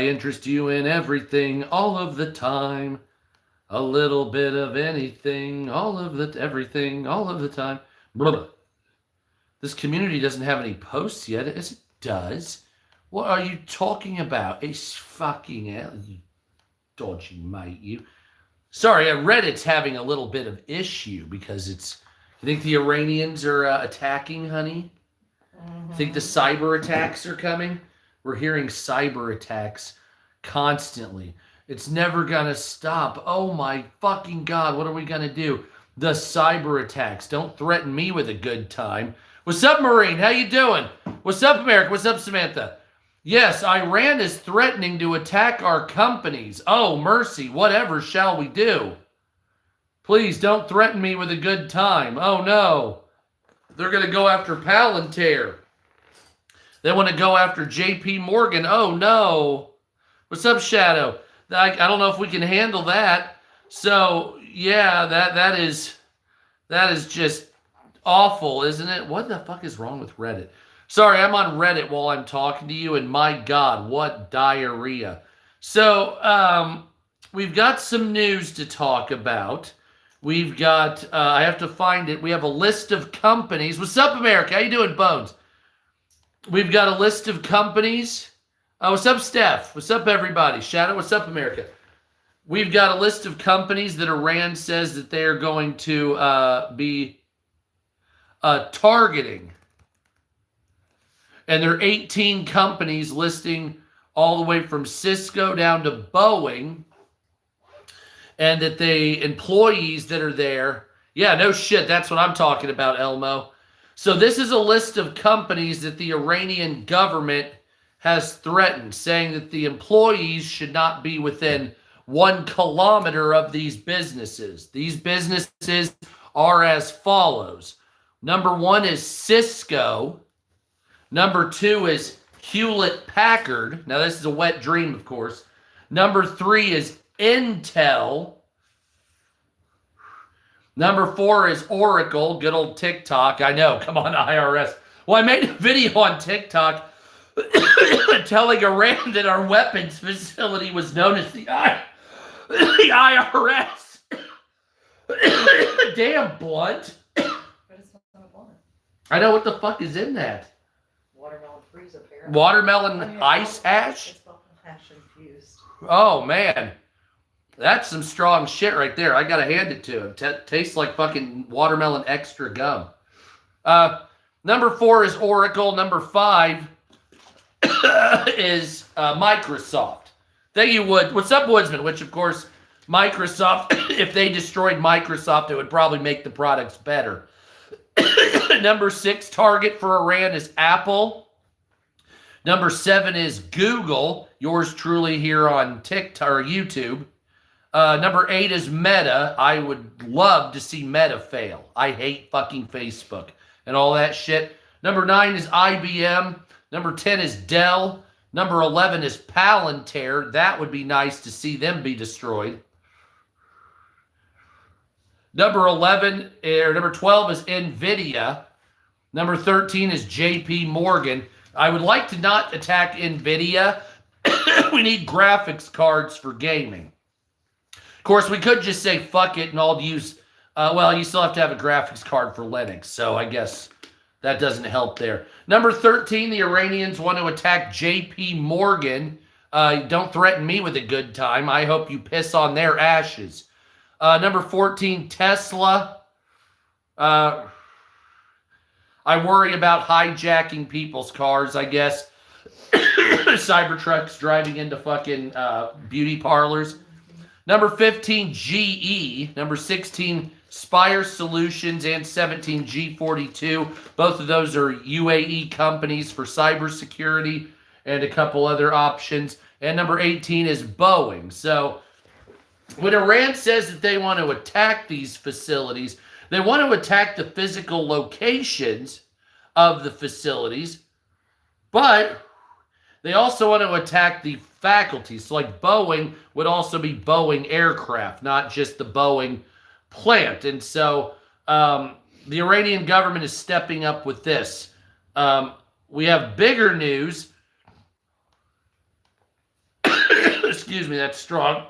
interest you in everything, all of the time. A little bit of anything, all of the everything, all of the time. Blah, blah. This community doesn't have any posts yet. Yes, it does. What are you talking about? It's fucking hell, you dodgy mate, you. Sorry, Reddit's having a little bit of issue because it's. You think the Iranians are attacking, honey? You think the cyber attacks are coming? We're hearing cyber attacks constantly. It's never gonna stop. Oh my fucking God, what are we gonna do? The cyber attacks. Don't threaten me with a good time. What's up, Marine? How you doing? What's up, America? What's up, Samantha? Yes, Iran is threatening to attack our companies. Oh, mercy. Whatever shall we do? Please don't threaten me with a good time. Oh, no. They're going to go after Palantir. They want to go after JP Morgan. Oh, no. What's up, Shadow? I don't know if we can handle that. So, yeah, that is just awful, isn't it? What the fuck is wrong with Reddit? Sorry, I'm on Reddit while I'm talking to you, and my God, what diarrhea. So, we've got some news to talk about. We've got, I have to find it. We have a list of companies. What's up, America? How you doing, Bones? We've got a list of companies. What's up, Steph? What's up, everybody? Shadow, what's up, America? We've got a list of companies that Iran says that they are going to be targeting. And there are 18 companies listing all the way from Cisco down to Boeing. And that the employees that are there, yeah, no shit, that's what I'm talking about, Elmo. So this is a list of companies that the Iranian government has threatened, saying that the employees should not be within 1 kilometer of these businesses. These businesses are as follows. Number 1 is Cisco. Number 2 is Hewlett-Packard. Now, this is a wet dream, of course. Number 3 is Intel. Number 4 is Oracle. Good old TikTok. I know. Come on, IRS. Well, I made a video on TikTok telling Iran that our weapons facility was known as the IRS. Damn, Blunt. But it's not a blunt. I know. What the fuck is in that? Watermelon freeze, apparently. Watermelon ice hash? It's hash infused. Oh, man. That's some strong shit right there. I gotta hand it to him. Tastes like fucking watermelon extra gum. Number 4 is Oracle. Number 5 is Microsoft. Thank you, Wood. What's up, Woodsman? Which, of course, Microsoft, if they destroyed Microsoft, it would probably make the products better. Number 6 target for Iran is Apple. Number 7 is Google. Yours truly here on TikTok or YouTube. Number 8 is Meta. I would love to see Meta fail. I hate fucking Facebook and all that shit. Number 9 is IBM. Number 10 is Dell. Number 11 is Palantir. That would be nice to see them be destroyed. Number 11 or number 12 is Nvidia. Number 13 is JP Morgan. I would like to not attack Nvidia. We need graphics cards for gaming. Of course, we could just say fuck it and all use, well, you still have to have a graphics card for Linux, so I guess that doesn't help there. Number 13, the Iranians want to attack JP Morgan. Don't threaten me with a good time. I hope you piss on their ashes. Number 14, Tesla. I worry about hijacking people's cars, I guess. Cybertrucks driving into fucking beauty parlors. Number 15, GE. Number 16, Spire Solutions, and 17, G42. Both of those are UAE companies for cybersecurity and a couple other options. And number 18 is Boeing. So when Iran says that they want to attack these facilities, they want to attack the physical locations of the facilities, but they also want to attack the faculties. So like Boeing would also be Boeing aircraft, not just the Boeing plant. And so the Iranian government is stepping up with this. We have bigger news. excuse me, that's strong,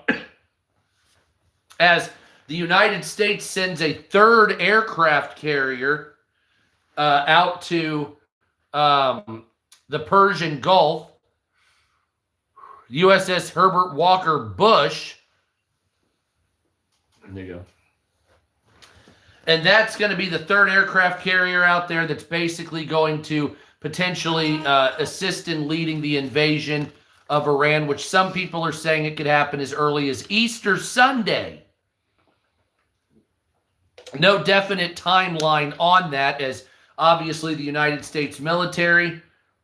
as the United States sends a third aircraft carrier out to the Persian Gulf, USS Herbert Walker Bush. There you go. And that's going to be the third aircraft carrier out there that's basically going to potentially assist in leading the invasion of Iran, which some people are saying it could happen as early as Easter Sunday. No definite timeline on that, as obviously the United States military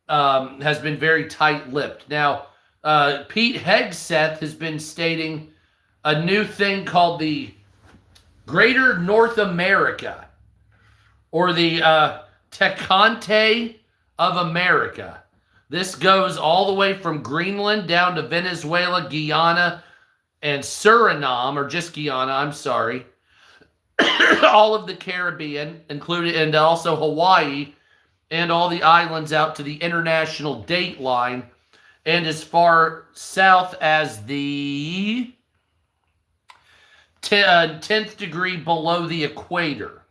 has been very tight-lipped. Now, Pete Hegseth has been stating a new thing called the Greater North America, or the Tecante of America. This goes all the way from Greenland down to Venezuela, Guyana, and Suriname, or just Guyana, I'm sorry. All of the Caribbean, included, and also Hawaii, and all the islands out to the international date line, and as far south as the 10th degree below the equator,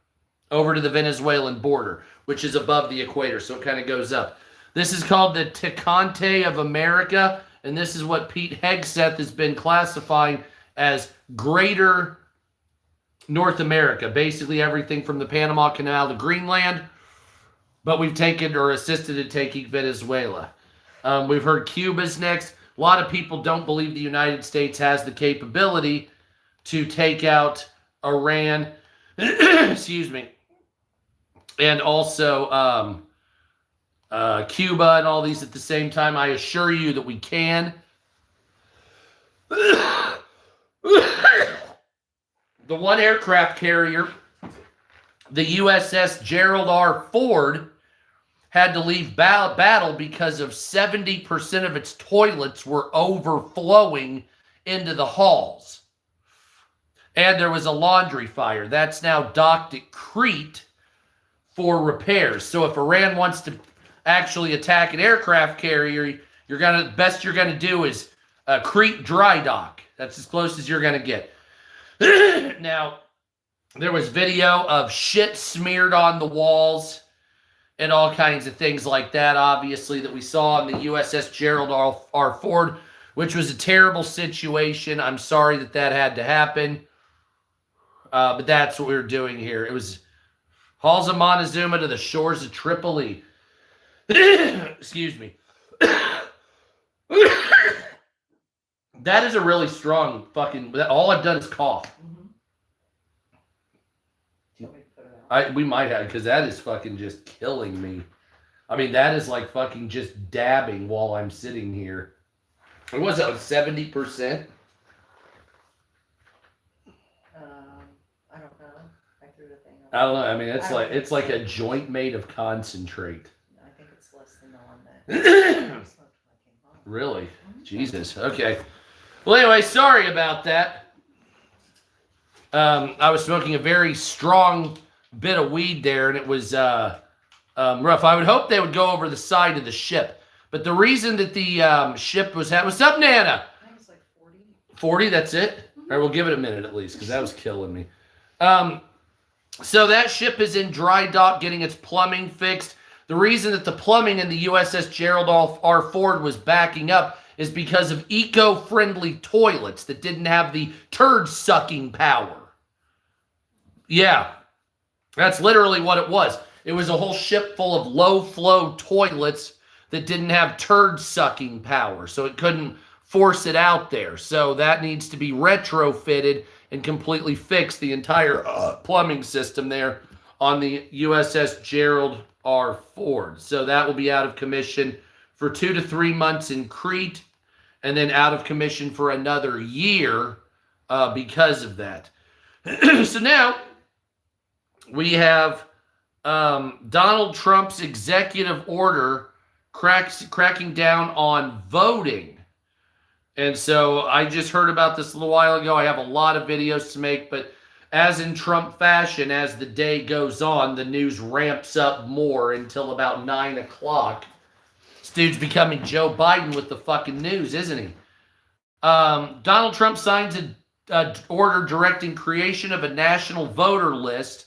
over to the Venezuelan border, which is above the equator, so it kind of goes up. This is called the Tecante of America, and this is what Pete Hegseth has been classifying as Greater North America. Basically everything from the Panama Canal to Greenland, but we've taken or assisted in taking Venezuela. We've heard Cuba's next. A lot of people don't believe the United States has the capability to take out Iran, excuse me, and also Cuba and all these at the same time. I assure you that we can. The one aircraft carrier, the USS Gerald R. Ford, had to leave battle because of 70% of its toilets were overflowing into the halls. And there was a laundry fire. That's now docked at Crete for repairs. So if Iran wants to actually attack an aircraft carrier, best you're gonna do is Crete dry dock. That's as close as you're gonna get. Now, there was video of shit smeared on the walls and all kinds of things like that, obviously, that we saw on the USS Gerald R. Ford, which was a terrible situation. I'm sorry that had to happen. But that's what we were doing here. It was halls of Montezuma to the shores of Tripoli. Excuse me. That is a really strong fucking... All I've done is cough. Mm-hmm. Do you want me to put it out? We might have, because that is fucking just killing me. I mean, that is like fucking just dabbing while I'm sitting here. What was that, like 70%? I don't know. I threw the thing up. I don't know. I mean, it's I like a joint made of concentrate. I think it's less than the one that I smoked when I came home. Really? Jesus. Okay. Well, anyway, sorry about that. I was smoking a very strong bit of weed there, and it was rough. I would hope they would go over the side of the ship. But the reason that the ship was... What's up, Nana? I think it's like 40. 40, that's it? All right, we'll give it a minute at least, because that was killing me. So that ship is in dry dock getting its plumbing fixed. The reason that the plumbing in the USS Gerald R. Ford was backing up is because of eco-friendly toilets that didn't have the turd-sucking power. Yeah, that's literally what it was. It was a whole ship full of low-flow toilets that didn't have turd-sucking power, so it couldn't force it out there. So that needs to be retrofitted and completely fixed, the entire plumbing system there on the USS Gerald R. Ford. So that will be out of commission for 2 to 3 months in Crete, and then out of commission for another year because of that. So now we have Donald Trump's executive order cracking down on voting. And so I just heard about this a little while ago. I have a lot of videos to make, but as in Trump fashion, as the day goes on, the news ramps up more until about 9 o'clock. This dude's becoming Joe Biden with the fucking news, isn't he? Donald Trump signs a order directing creation of a national voter list,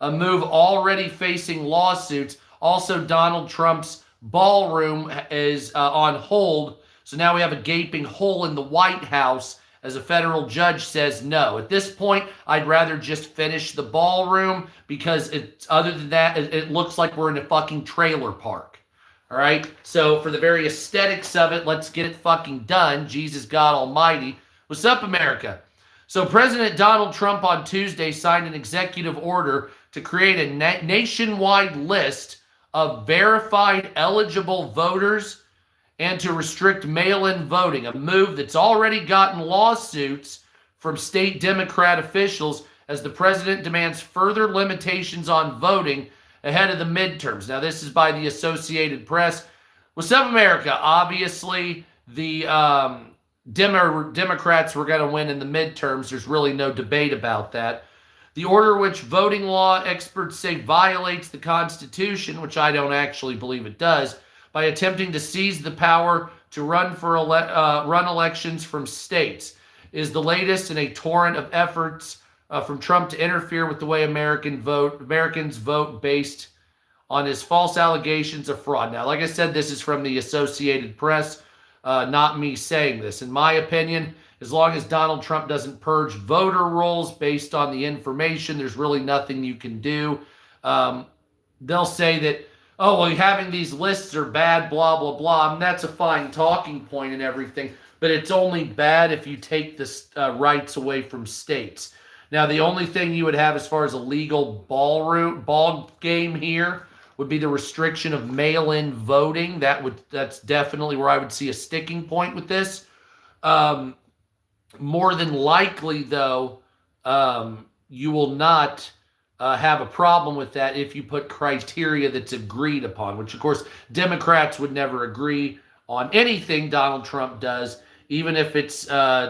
a move already facing lawsuits. Also, Donald Trump's ballroom is on hold. So now we have a gaping hole in the White House as a federal judge says no. At this point, I'd rather just finish the ballroom because other than that, it looks like we're in a fucking trailer park. All right. So for the very aesthetics of it, let's get it fucking done. Jesus God Almighty. What's up, America? So President Donald Trump on Tuesday signed an executive order to create a nationwide list of verified eligible voters and to restrict mail-in voting, a move that's already gotten lawsuits from state Democrat officials as the president demands further limitations on voting ahead of the midterms. Now, this is by the Associated Press. What's up, America? Obviously, the Democrats were going to win in the midterms. There's really no debate about that. The order, which voting law experts say violates the Constitution, which I don't actually believe it does, by attempting to seize the power to run elections from states, is the latest in a torrent of efforts from Trump to interfere with the way Americans vote based on his false allegations of fraud. Now, like I said, this is from the Associated Press, not me saying this. In my opinion, as long as Donald Trump doesn't purge voter rolls based on the information, there's really nothing you can do. They'll say that, oh, well, having these lists are bad, blah, blah, blah. And that's a fine talking point and everything, but it's only bad if you take the rights away from states. Now, the only thing you would have as far as a legal ball game here would be the restriction of mail-in voting. That's definitely where I would see a sticking point with this. More than likely, though, you will not have a problem with that if you put criteria that's agreed upon, which, of course, Democrats would never agree on anything Donald Trump does, even if it's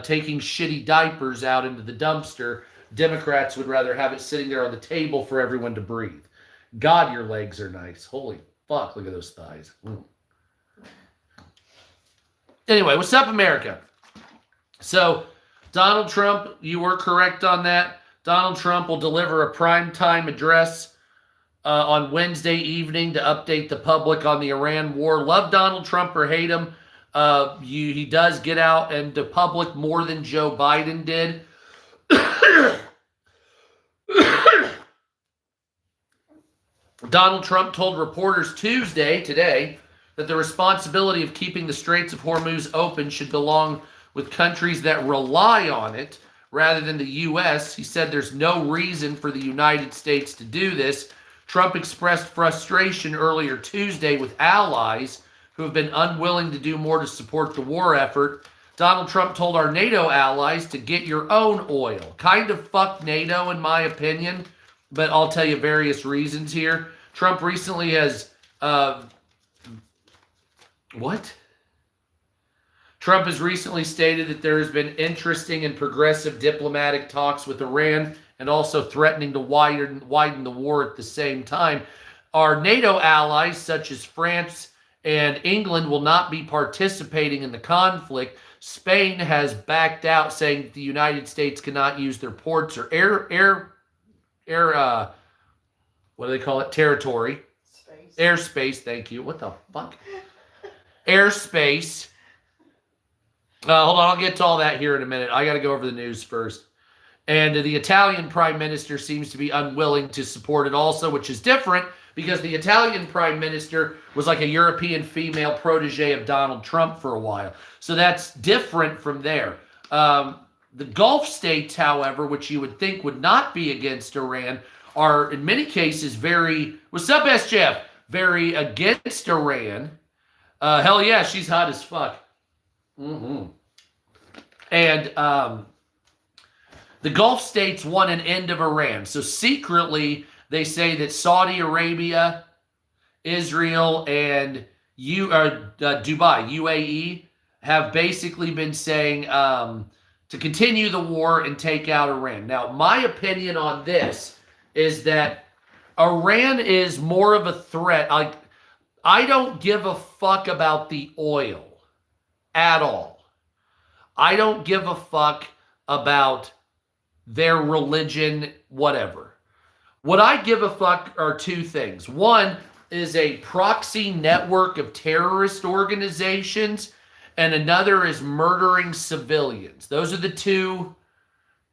taking shitty diapers out into the dumpster. Democrats would rather have it sitting there on the table for everyone to breathe. God, your legs are nice. Holy fuck, look at those thighs. Anyway, what's up, America? So, Donald Trump, you were correct on that. Donald Trump will deliver a primetime address on Wednesday evening to update the public on the Iran war. Love Donald Trump or hate him, he does get out into public more than Joe Biden did. Donald Trump told reporters today, that the responsibility of keeping the Straits of Hormuz open should belong with countries that rely on it rather than the U.S. He said there's no reason for the United States to do this. Trump expressed frustration earlier Tuesday with allies who have been unwilling to do more to support the war effort. Donald Trump told our NATO allies to get your own oil. Kind of fuck NATO, in my opinion, but I'll tell you various reasons here. Trump recently has... Trump has recently stated that there has been interesting and progressive diplomatic talks with Iran and also threatening to widen the war at the same time. Our NATO allies, such as France and England, will not be participating in the conflict. Spain has backed out, saying that the United States cannot use their ports or what do they call it? Territory. Airspace, thank you. What the fuck? Airspace. Hold on, I'll get to all that here in a minute. I got to go over the news first. And the Italian prime minister seems to be unwilling to support it also, which is different because the Italian prime minister was like a European female protege of Donald Trump for a while. So that's different from there. The Gulf states, however, which you would think would not be against Iran, are in many cases very, what's up, SJF? Very against Iran. Hell yeah, she's hot as fuck. Mm-hmm. And the Gulf states want an end of Iran. So secretly, they say that Saudi Arabia, Israel, and Dubai, UAE, have basically been saying to continue the war and take out Iran. Now, my opinion on this is that Iran is more of a threat. I don't give a fuck about the oil at all. I don't give a fuck about their religion, whatever. What I give a fuck are two things. One is a proxy network of terrorist organizations, and another is murdering civilians. Those are the two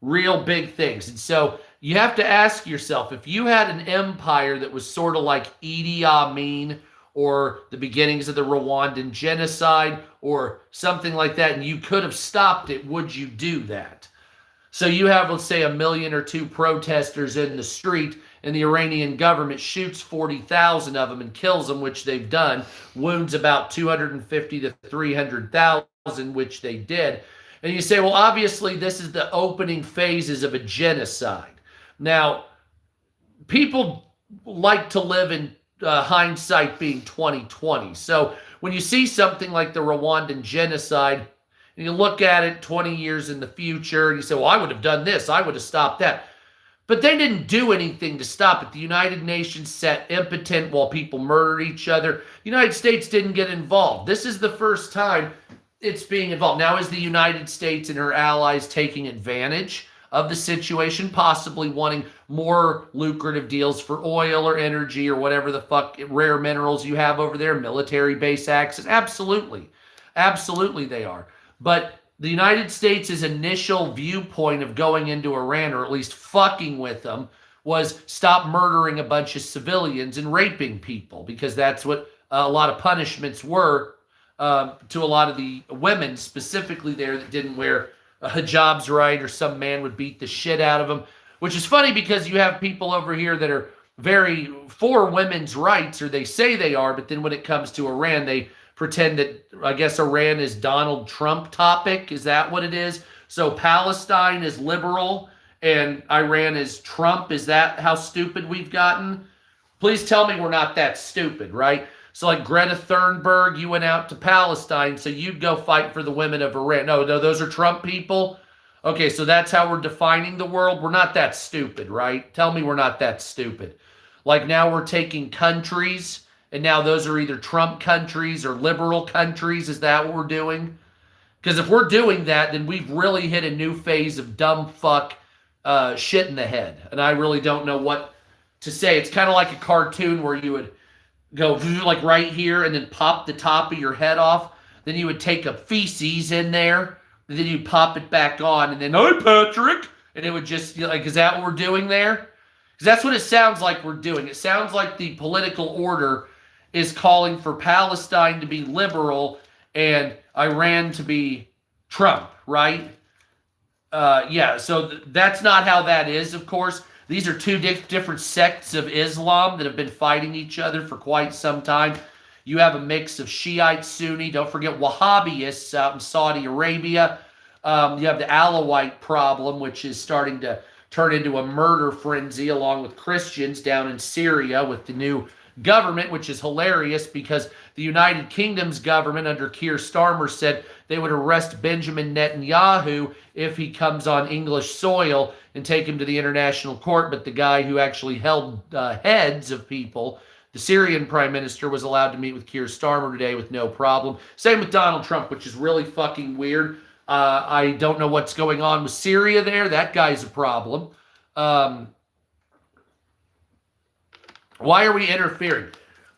real big things. And so you have to ask yourself, if you had an empire that was sort of like Idi Amin or the beginnings of the Rwandan genocide or something like that, and you could have stopped it, would you do that? So you have, let's say, 1 million or 2 protesters in the street, and the Iranian government shoots 40,000 of them and kills them, which they've done, wounds about 250 to 300,000, which they did. And you say, well, obviously, this is the opening phases of a genocide. Now, people like to live in hindsight being 2020. So when you see something like the Rwandan genocide, and you look at it 20 years in the future, and you say, well, I would have done this, I would have stopped that. But they didn't do anything to stop it. The United Nations sat impotent while people murdered each other. The United States didn't get involved. This is the first time it's being involved. Now, is the United States and her allies taking advantage of the situation, possibly wanting more lucrative deals for oil or energy or whatever the fuck rare minerals you have over there, military base access? Absolutely. Absolutely they are. But the United States' initial viewpoint of going into Iran, or at least fucking with them, was stop murdering a bunch of civilians and raping people, because that's what a lot of punishments were to a lot of the women specifically there that didn't wear hijabs right, or some man would beat the shit out of them, which is funny because you have people over here that are very for women's rights, or they say they are, but then when it comes to Iran, they pretend that, I guess, Iran is Donald Trump topic. Is that what it is? So Palestine is liberal and Iran is Trump. Is that how stupid we've gotten? Please tell me we're not that stupid, right? So like Greta Thunberg, you went out to Palestine, so you'd go fight for the women of Iran. No, those are Trump people. Okay, so that's how we're defining the world. We're not that stupid, right? Tell me we're not that stupid. Like now we're taking countries, and now those are either Trump countries or liberal countries. Is that what we're doing? Because if we're doing that, then we've really hit a new phase of dumb fuck shit in the head. And I really don't know what to say. It's kind of like a cartoon where you would go like right here and then pop the top of your head off. Then you would take a feces in there, and then you'd pop it back on, and then, hi, Patrick. And it would just, like, is that what we're doing there? Because that's what it sounds like we're doing. It sounds like the political order is calling for Palestine to be liberal and Iran to be Trump, right? Yeah, so that's not how that is, of course. These are two different sects of Islam that have been fighting each other for quite some time. You have a mix of Shiite, Sunni. Don't forget Wahhabis out in Saudi Arabia. You have the Alawite problem, which is starting to turn into a murder frenzy along with Christians down in Syria with the new government, which is hilarious because the United Kingdom's government under Keir Starmer said they would arrest Benjamin Netanyahu if he comes on English soil and take him to the international court. But the guy who actually held heads of people, the Syrian prime minister, was allowed to meet with Keir Starmer today with no problem. Same with Donald Trump, which is really fucking weird. I don't know what's going on with Syria there. That guy's a problem. Why are we interfering?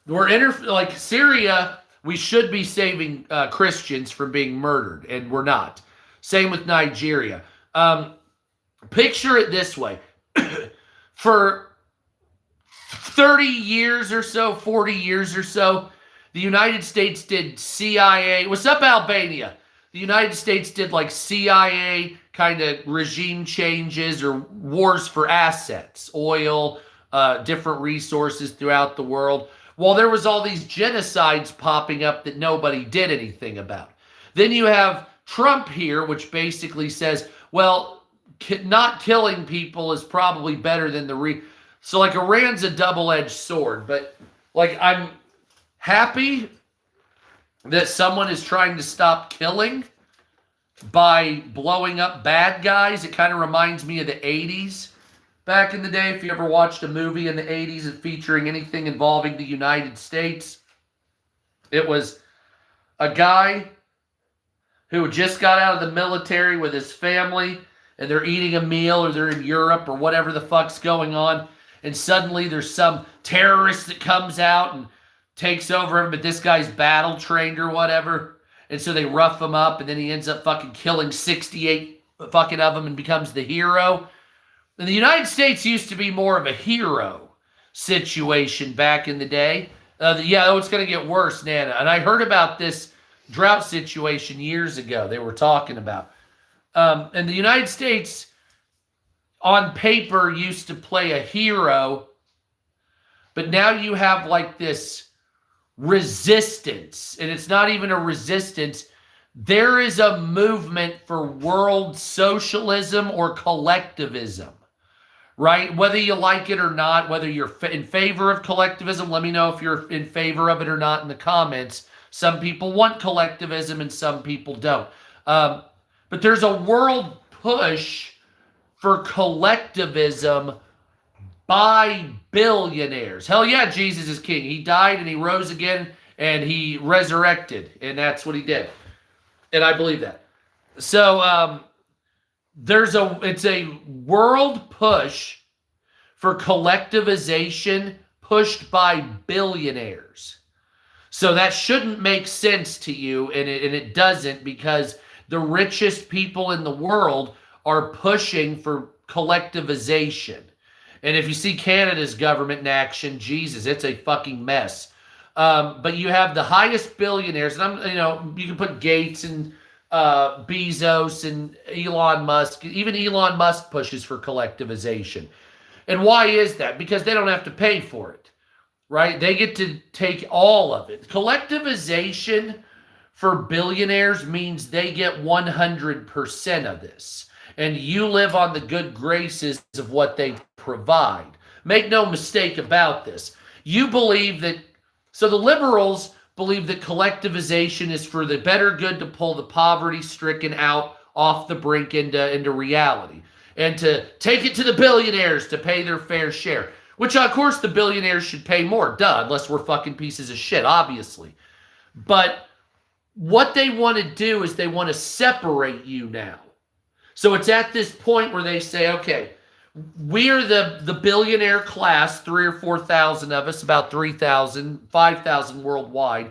Like Syria, we should be saving Christians from being murdered, and we're not. Same with Nigeria. Picture it this way. For 30 years or so, 40 years or so, the United States did CIA. What's up, Albania? The United States did like CIA kind of regime changes or wars for assets, oil, different resources throughout the world. Well, there was all these genocides popping up that nobody did anything about. Then you have Trump here, which basically says, well, not killing people is probably better than so like Iran's a double-edged sword, but like I'm happy that someone is trying to stop killing by blowing up bad guys. It kind of reminds me of the 80s. Back in the day, if you ever watched a movie in the 80s featuring anything involving the United States, it was a guy who just got out of the military with his family, and they're eating a meal, or they're in Europe, or whatever the fuck's going on, and suddenly there's some terrorist that comes out and takes over him, but this guy's battle trained or whatever, and so they rough him up, and then he ends up fucking killing 68 fucking of them and becomes the hero. And the United States used to be more of a hero situation back in the day. It's going to get worse, Nana. And I heard about this drought situation years ago. They were talking about. And the United States, on paper, used to play a hero, but now you have like this resistance, and it's not even a resistance. There is a movement for world socialism or collectivism, right? Whether you like it or not, whether you're in favor of collectivism, let me know if you're in favor of it or not in the comments. Some people want collectivism and some people don't. But there's a world push for collectivism by billionaires. Hell yeah, Jesus is king. He died and he rose again and he resurrected, and that's what he did. And I believe that. So it's a world push for collectivization pushed by billionaires. So that shouldn't make sense to you, and it doesn't, because the richest people in the world are pushing for collectivization. And if you see Canada's government in action, Jesus, it's a fucking mess. But you have the highest billionaires, and you can put Gates and Bezos and Elon Musk. Even Elon Musk pushes for collectivization. And why is that? Because they don't have to pay for it, right? They get to take all of it. Collectivization for billionaires means they get 100% of this. And you live on the good graces of what they provide. Make no mistake about this. You believe that, so the liberals believe that collectivization is for the better good, to pull the poverty-stricken out off the brink into reality, and to take it to the billionaires to pay their fair share, which of course the billionaires should pay more, unless we're fucking pieces of shit, obviously. But what they want to do is they want to separate you now. So it's at this point where they say, okay, we're the billionaire class, 3,000 or 4,000 of us, about 3,000, 5,000 worldwide,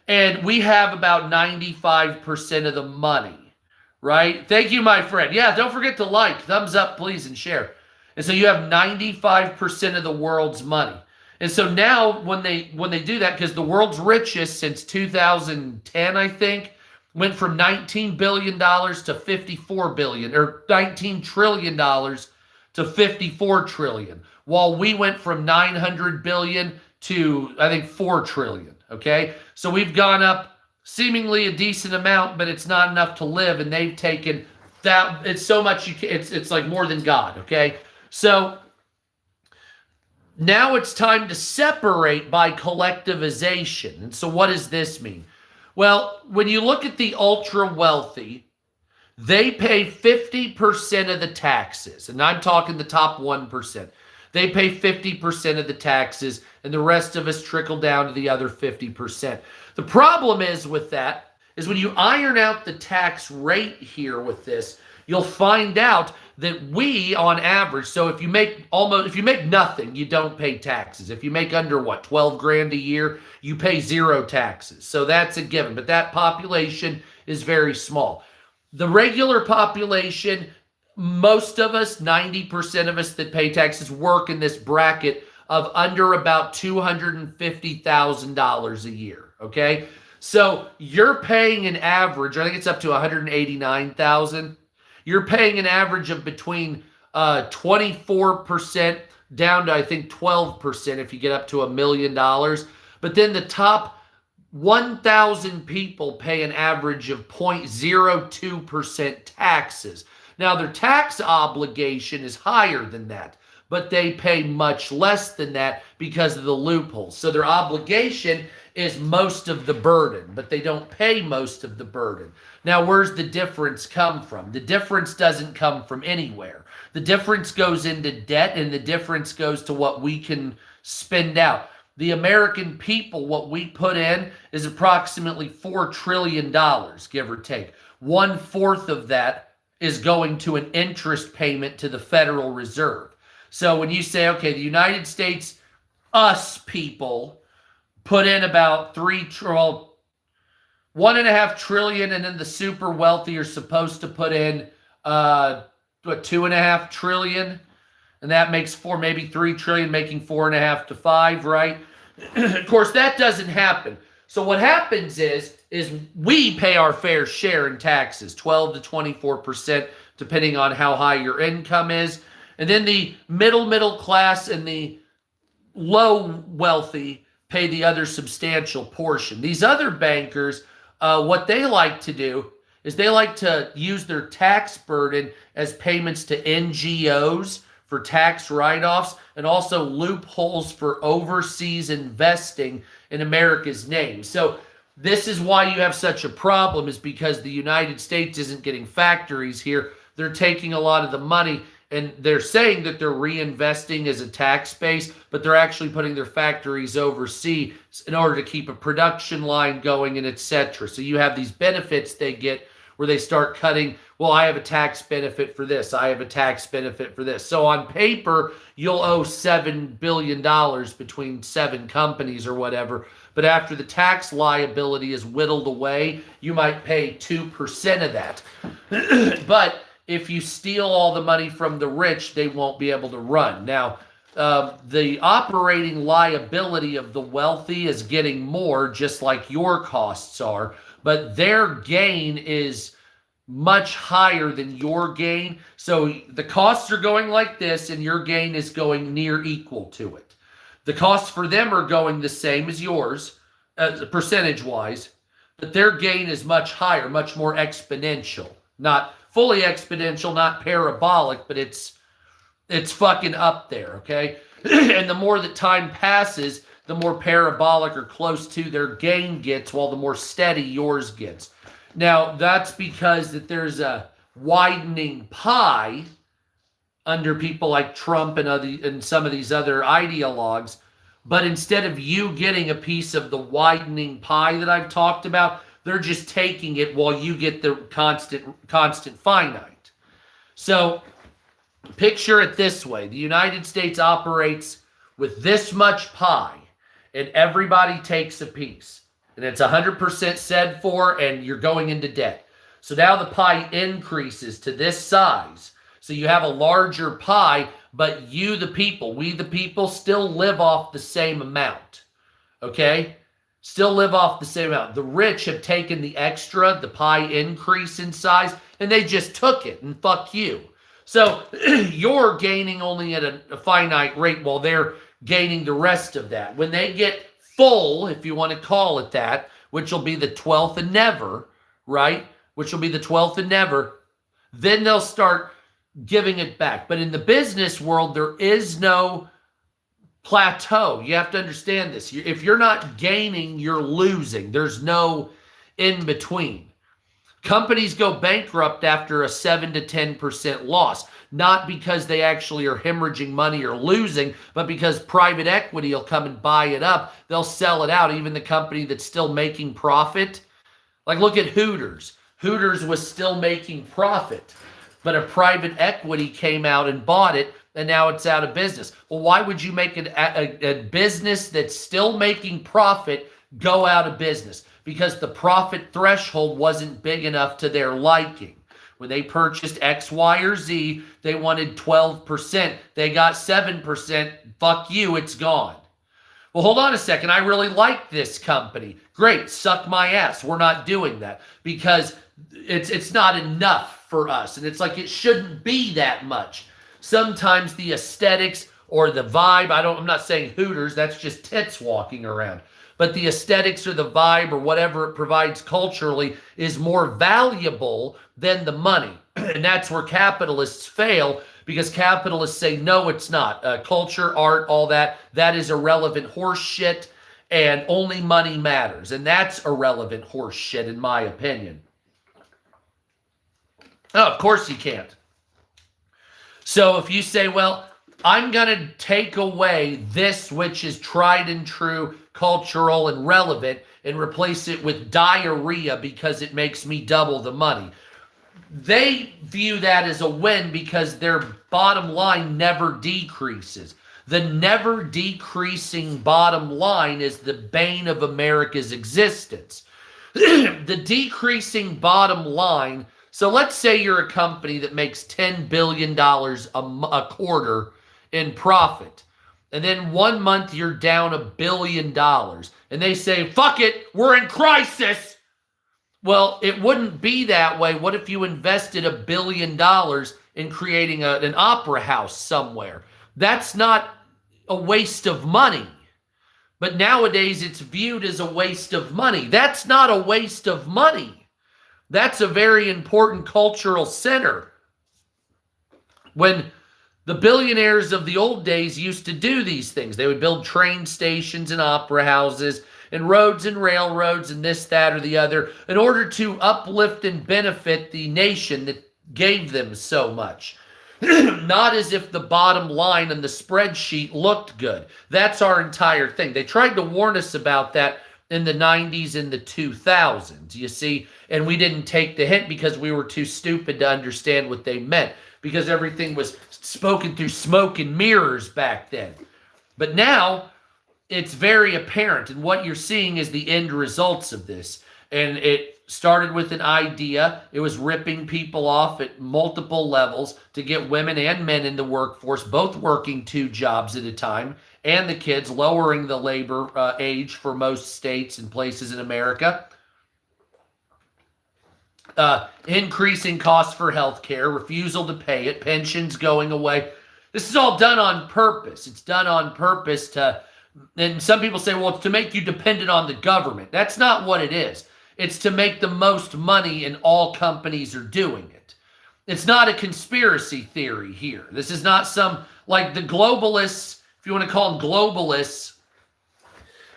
and we have about 95% of the money, right? Thank you, my friend. Yeah, don't forget to like, thumbs up, please, and share. And so you have 95% of the world's money. And so now when they do that, because the world's richest since 2010, I think, went from $19 billion to $54 billion, or $19 trillion to $54 trillion, while we went from 900 billion to, I think, 4 trillion, okay? So we've gone up seemingly a decent amount, but it's not enough to live, and they've taken that, it's so much, it's like more than God, okay? So now it's time to separate by collectivization. And so what does this mean? Well, when you look at the ultra wealthy, they pay 50% of the taxes. And I'm talking the top 1%. They pay 50% of the taxes, and the rest of us trickle down to the other 50%. The problem is with that is when you iron out the tax rate here with this, you'll find out that we, on average, so if you make nothing, you don't pay taxes. If you make under 12 grand a year, you pay 0 taxes. So that's a given, but that population is very small. The regular population, most of us, 90% of us that pay taxes, work in this bracket of under about $250,000 a year, okay? So you're paying an average, I think it's up to $189,000. You're paying an average of between 24% down to, I think, 12% if you get up to $1 million. But then the top 1,000 people pay an average of 0.02% taxes. Now, their tax obligation is higher than that, but they pay much less than that because of the loopholes. So their obligation is most of the burden, but they don't pay most of the burden. Now, where's the difference come from? The difference doesn't come from anywhere. The difference goes into debt, and the difference goes to what we can spend out. The American people, what we put in is approximately $4 trillion, give or take. 1/4 of that is going to an interest payment to the Federal Reserve. So when you say, okay, the United States, us people, put in about 1.5 trillion, and then the super wealthy are supposed to put in 2.5 trillion, and that makes maybe 3 trillion, making 4.5 to 5, right? Of course, that doesn't happen. So what happens is we pay our fair share in taxes, 12 to 24%, depending on how high your income is. And then the middle class and the low wealthy pay the other substantial portion. These other bankers, what they like to do is they like to use their tax burden as payments to NGOs for tax write-offs, and also loopholes for overseas investing in America's name. So this is why you have such a problem, is because the United States isn't getting factories here. They're taking a lot of the money, and they're saying that they're reinvesting as a tax base, but they're actually putting their factories overseas in order to keep a production line going, and etc. So you have these benefits they get where they start cutting, well, I have a tax benefit for this, I have a tax benefit for this. So on paper, you'll owe $7 billion between 7 companies or whatever, but after the tax liability is whittled away, you might pay 2% of that. But if you steal all the money from the rich, they won't be able to run. Now, the operating liability of the wealthy is getting more, just like your costs are, but their gain is much higher than your gain. So the costs are going like this, and your gain is going near equal to it. The costs for them are going the same as yours, percentage-wise, but their gain is much higher, much more exponential. Not fully exponential, not parabolic, but it's fucking up there, okay? And the more that time passes, the more parabolic or close to their gain gets, while the more steady yours gets. Now, that's because that there's a widening pie under people like Trump and some of these other ideologues. But instead of you getting a piece of the widening pie that I've talked about, they're just taking it while you get the constant finite. So picture it this way. The United States operates with this much pie, and everybody takes a piece. And it's 100% said for, and you're going into debt. So now the pie increases to this size. So you have a larger pie, but you, the people, we, the people, still live off the same amount. Okay? Still live off the same amount. The rich have taken the extra, the pie increase in size, and they just took it, and fuck you. So you're gaining only at a finite rate while they're gaining the rest of that. When they get full, if you want to call it that, which will be the 12th and never, right? Which will be the 12th and never, then they'll start giving it back. But in the business world, there is no plateau. You have to understand this. If you're not gaining, you're losing. There's no in between. Companies go bankrupt after a 7 to 10% loss, not because they actually are hemorrhaging money or losing, but because private equity will come and buy it up. They'll sell it out, even the company that's still making profit. Like, look at Hooters. Hooters was still making profit, but a private equity came out and bought it, and now it's out of business. Well, why would you make a business that's still making profit go out of business? Because the profit threshold wasn't big enough to their liking. When they purchased X, Y, or Z, they wanted 12%. They got 7%. Fuck you, it's gone. Well, hold on a second. I really like this company. Great, suck my ass. We're not doing that because it's not enough for us. And it's like it shouldn't be that much. Sometimes the aesthetics or the vibe, I'm not saying Hooters, that's just tits walking around. But the aesthetics or the vibe or whatever it provides culturally is more valuable than the money. And that's where capitalists fail, because capitalists say, no, it's not. Culture, art, all that is irrelevant horse shit, and only money matters. And that's irrelevant horse shit, in my opinion. Oh, of course you can't. So if you say, well, I'm going to take away this which is tried and true, cultural, and relevant, and replace it with diarrhea because it makes me double the money. They view that as a win because their bottom line never decreases. The never decreasing bottom line is the bane of America's existence. The decreasing bottom line. So let's say you're a company that makes $10 billion a quarter in profit. And then 1 month you're down $1 billion. And they say, fuck it, we're in crisis. Well, it wouldn't be that way. What if you invested $1 billion in creating an opera house somewhere? That's not a waste of money. But nowadays it's viewed as a waste of money. That's not a waste of money. That's a very important cultural center. When the billionaires of the old days used to do these things, they would build train stations and opera houses and roads and railroads and this, that, or the other in order to uplift and benefit the nation that gave them so much. Not as if the bottom line on the spreadsheet looked good. That's our entire thing. They tried to warn us about that in the 90s and the 2000s, you see, and we didn't take the hint because we were too stupid to understand what they meant, because everything was spoken through smoke and mirrors back then. But now it's very apparent, and what you're seeing is the end results of this. And it started with an idea. It was ripping people off at multiple levels to get women and men in the workforce, both working 2 jobs at a time, and the kids, lowering the labor age for most states and places in America. Increasing costs for health care, refusal to pay it, pensions going away. This is all done on purpose. It's done on purpose to, and some people say, well, it's to make you dependent on the government. That's not what it is. It's to make the most money, and all companies are doing it. It's not a conspiracy theory here. This is not some, like the globalists, if you want to call them globalists,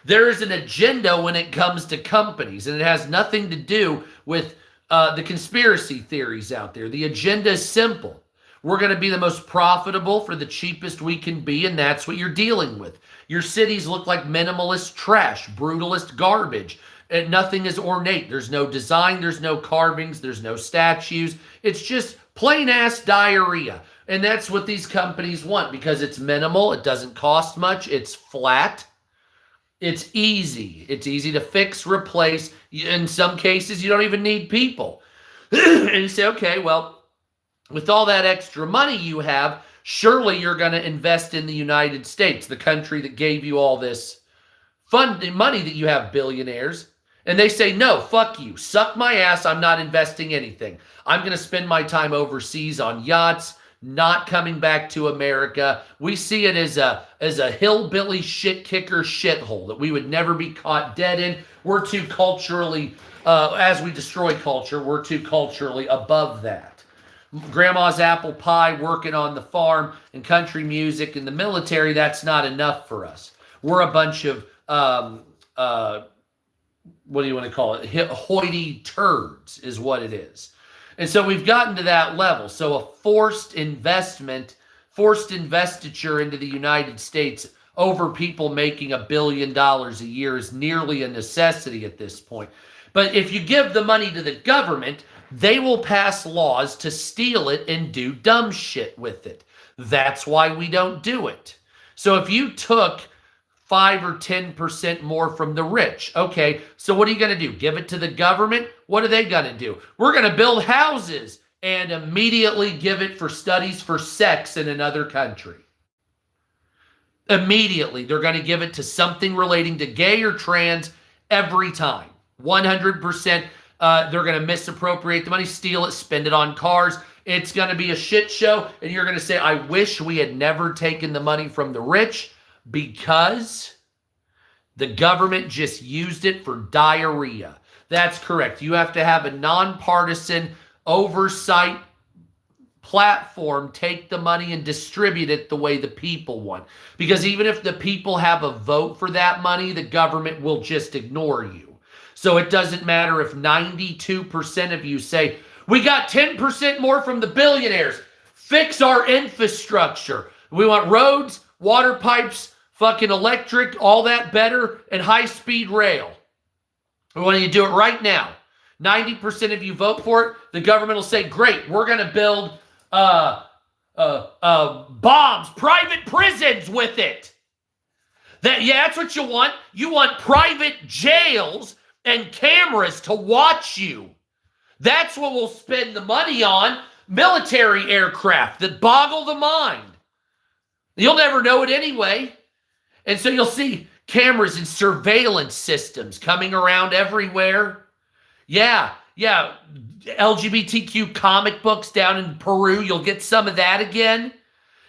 there is an agenda when it comes to companies, and it has nothing to do with the conspiracy theories out there. The agenda is simple. We're going to be the most profitable for the cheapest we can be, and that's what you're dealing with. Your cities look like minimalist trash, brutalist garbage. And nothing is ornate. There's no design, there's no carvings, there's no statues. It's just plain ass diarrhea. And that's what these companies want because it's minimal, it doesn't cost much, it's flat, it's easy. It's easy to fix, replace. In some cases, you don't even need people. And you say, okay, well, with all that extra money you have, surely you're going to invest in the United States, the country that gave you all this funding money that you have, billionaires. And they say, no, fuck you. Suck my ass. I'm not investing anything. I'm going to spend my time overseas on yachts, not coming back to America. We see it as a hillbilly shit kicker shithole that we would never be caught dead in. We're too culturally, as we destroy culture, we're too culturally above that. Grandma's apple pie, working on the farm, and country music and the military, that's not enough for us. We're a bunch of what do you want to call it? Hoity turds is what it is. And so we've gotten to that level. So a forced investiture into the United States over people making $1 billion a year is nearly a necessity at this point. But if you give the money to the government, they will pass laws to steal it and do dumb shit with it. That's why we don't do it. So if you took 5 or 10% more from the rich. Okay, so what are you going to do? Give it to the government? What are they going to do? We're going to build houses and immediately give it for studies for sex in another country. Immediately, they're going to give it to something relating to gay or trans every time. 100%. They're going to misappropriate the money, steal it, spend it on cars. It's going to be a shit show, and you're going to say, I wish we had never taken the money from the rich, because the government just used it for diarrhea. That's correct. You have to have a nonpartisan oversight platform take the money and distribute it the way the people want. Because even if the people have a vote for that money, the government will just ignore you. So it doesn't matter if 92% of you say, we got 10% more from the billionaires. Fix our infrastructure. We want roads, water pipes, fucking electric, all that better, and high-speed rail. When you do it right now, 90% of you vote for it, the government will say, great, we're going to build bombs, private prisons with it. That's what you want. You want private jails and cameras to watch you. That's what we'll spend the money on. Military aircraft that boggle the mind. You'll never know it anyway. And so you'll see cameras and surveillance systems coming around everywhere. Yeah. LGBTQ comic books down in Peru. You'll get some of that again.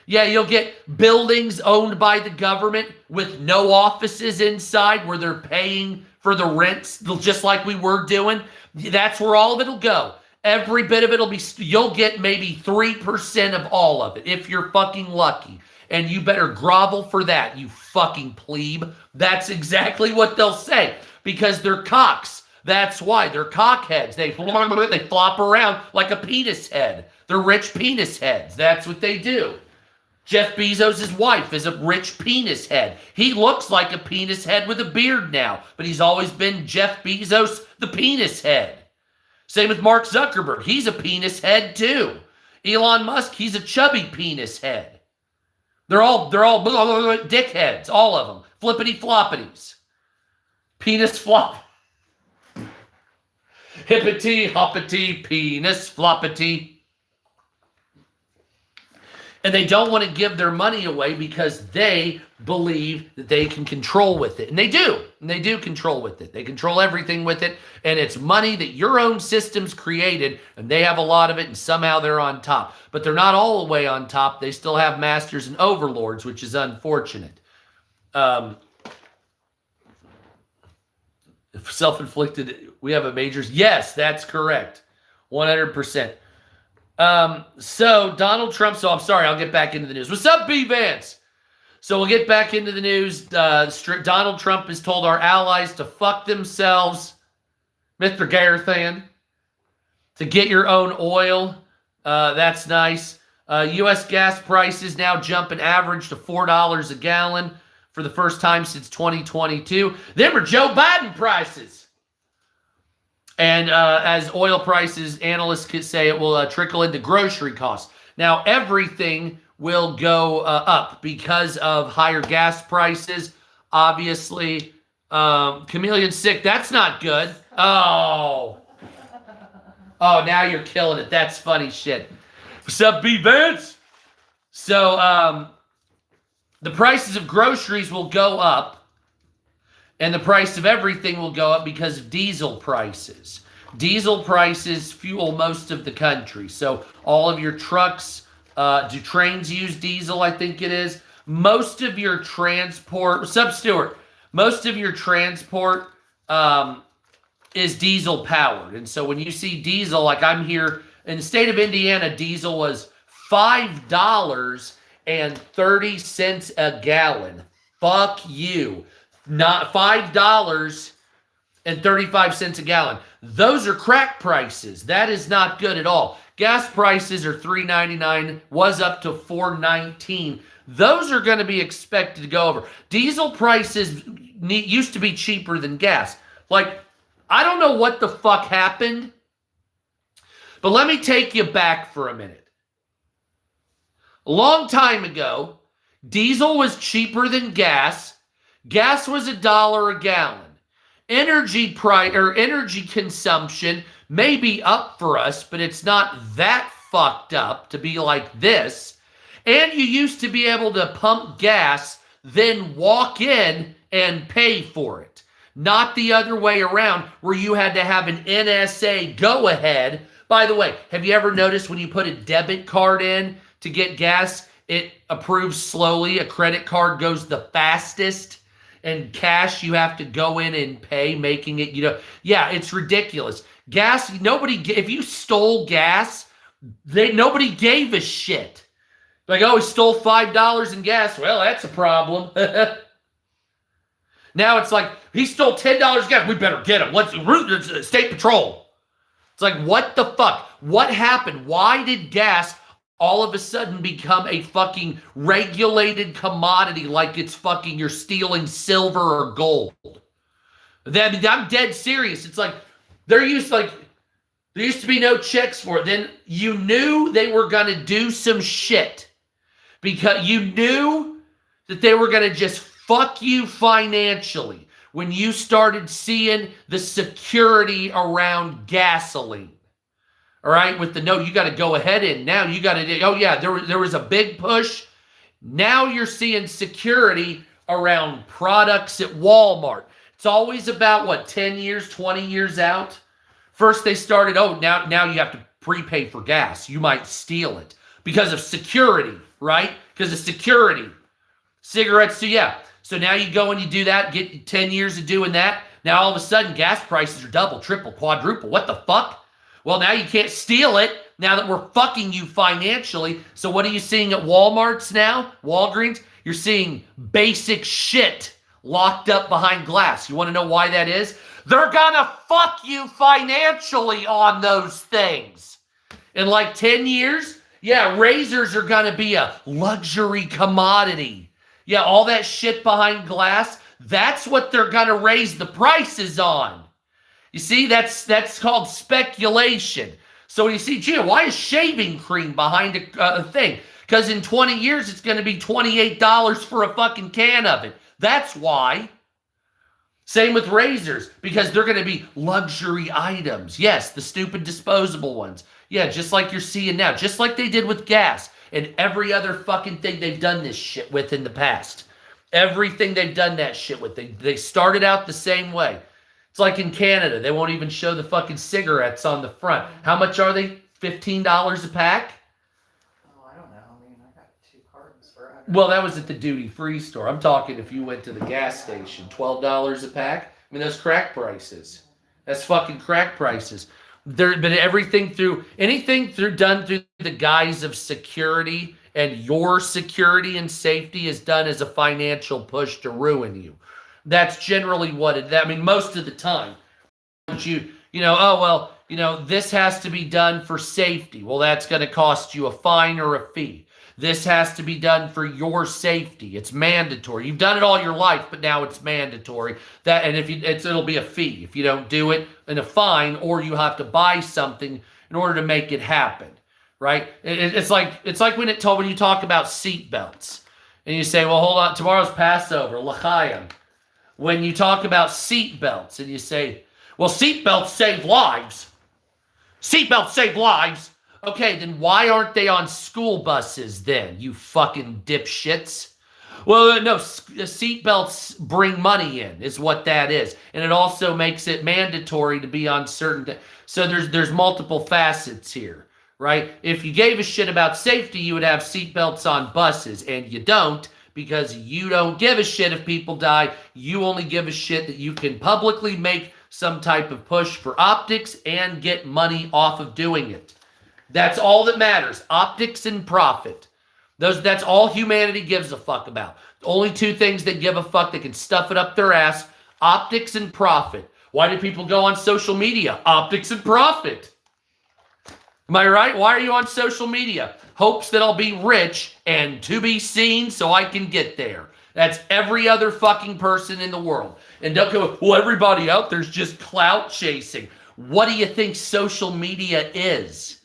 Yeah, you'll get buildings owned by the government with no offices inside where they're paying for the rents, just like we were doing. That's where all of it'll go. Every bit of it'll be, you'll get maybe 3% of all of it if you're fucking lucky. And you better grovel for that, you fucking plebe. That's exactly what they'll say because they're cocks. That's why they're cockheads. They flop around like a penis head. They're rich penis heads. That's what they do. Jeff Bezos' wife is a rich penis head. He looks like a penis head with a beard now, but he's always been Jeff Bezos, the penis head. Same with Mark Zuckerberg. He's a penis head too. Elon Musk, he's a chubby penis head. They're all dickheads, all of them. Flippity floppities. Penis flop. Hippity hoppity, penis floppity. And they don't want to give their money away because they believe that they can control with it. And they do. And they do control with it. They control everything with it. And it's money that your own system's created. And they have a lot of it. And somehow they're on top. But they're not all the way on top. They still have masters and overlords, which is unfortunate. Self-inflicted. We have a majors. Yes, that's correct. 100%. So Donald Trump, I'm sorry, I'll get back into the news. What's up, B Vance? So we'll get back into the news. Donald Trump has told our allies to fuck themselves, Mr. Garathan, to get your own oil. That's nice. U.S. gas prices now jump an average to $4 a gallon for the first time since 2022. Them are Joe Biden prices. And as oil prices, analysts could say it will trickle into grocery costs. Now, everything will go up because of higher gas prices. Obviously, Chameleon's sick. That's not good. Oh, now you're killing it. That's funny shit. What's up, B Vance? So, the prices of groceries will go up. And the price of everything will go up because of diesel prices. Diesel prices fuel most of the country. So all of your trucks, do trains use diesel, I think it is? Most of your transport, Stewart, most of your transport is diesel powered. And so when you see diesel, like I'm here in the state of Indiana, diesel was $5.30 a gallon. Fuck you. Not $5.35 a gallon. Those are crack prices. That is not good at all. Gas prices are $3.99, was up to $4.19. Those are going to be expected to go over. Diesel prices used to be cheaper than gas. Like, I don't know what the fuck happened, but let me take you back for a minute. A long time ago, diesel was cheaper than gas. Gas was $1 a gallon. Energy consumption may be up for us, but it's not that fucked up to be like this. And you used to be able to pump gas, then walk in and pay for it. Not the other way around where you had to have an NSA go-ahead. By the way, have you ever noticed when you put a debit card in to get gas, it approves slowly? A credit card goes the fastest. And cash, you have to go in and pay, making it, yeah, it's ridiculous. Gas, if you stole gas, nobody gave a shit. Like, oh, he stole $5 in gas. Well, that's a problem. Now it's like, he stole $10 gas. We better get him. Let's root state patrol. It's like, what the fuck? What happened? Why did gas all of a sudden become a fucking regulated commodity like it's fucking you're stealing silver or gold? I'm dead serious. It's like there used to be no checks for it. Then you knew they were going to do some shit because you knew that they were going to just fuck you financially when you started seeing the security around gasoline. All right, with the no, you got to go ahead and now you got to, oh yeah, there was a big push. Now you're seeing security around products at Walmart. It's always about what, 10 years, 20 years out? First they started, oh, now you have to prepay for gas. You might steal it because of security, right? Because of security. Cigarettes, so yeah. So now you go and you do that, get 10 years of doing that. Now all of a sudden gas prices are double, triple, quadruple. What the fuck? Well, now you can't steal it now that we're fucking you financially. So what are you seeing at Walmarts now? Walgreens? You're seeing basic shit locked up behind glass. You want to know why that is? They're gonna fuck you financially on those things. In like 10 years, yeah, razors are gonna be a luxury commodity. Yeah, all that shit behind glass, that's what they're gonna raise the prices on. You see, that's called speculation. So you see, gee, why is shaving cream behind a thing? Because in 20 years, it's going to be $28 for a fucking can of it. That's why. Same with razors, because they're going to be luxury items. Yes, the stupid disposable ones. Yeah, just like you're seeing now. Just like they did with gas and every other fucking thing they've done this shit with in the past. Everything they've done that shit with. They started out the same way. It's like in Canada. They won't even show the fucking cigarettes on the front. How much are they? $15 a pack? Oh, I don't know. I mean, I got 2 cartons for $100. Well, that was at the duty-free store. I'm talking if you went to the gas station. $12 a pack? I mean, those crack prices. That's fucking crack prices. There, but anything through done through the guise of security and your security and safety is done as a financial push to ruin you. That's generally what it, I mean, most of the time. This has to be done for safety. Well, that's going to cost you a fine or a fee. This has to be done for your safety. It's mandatory. You've done it all your life, but now it's mandatory. It'll be a fee if you don't do it, and a fine, or you have to buy something in order to make it happen, right? It's like when you talk about seat belts, and you say, well, hold on, tomorrow's Passover, l'chaim. When you talk about seat belts, and you say, well, seat belts save lives. Seat belts save lives. Okay, then why aren't they on school buses then, you fucking dipshits? Well, no, seatbelts bring money in, is what that is. And it also makes it mandatory to be on certain... So there's multiple facets here, right? If you gave a shit about safety, you would have seatbelts on buses, and you don't, because you don't give a shit if people die. You only give a shit that you can publicly make some type of push for optics and get money off of doing it. That's all that matters. Optics and profit. That's all humanity gives a fuck about. The only 2 things that give a fuck that can stuff it up their ass, optics and profit. Why do people go on social media? Optics and profit. Am I right? Why are you on social media? Hopes that I'll be rich and to be seen so I can get there. That's every other fucking person in the world. And don't go, well, everybody out there's just clout chasing. What do you think social media is?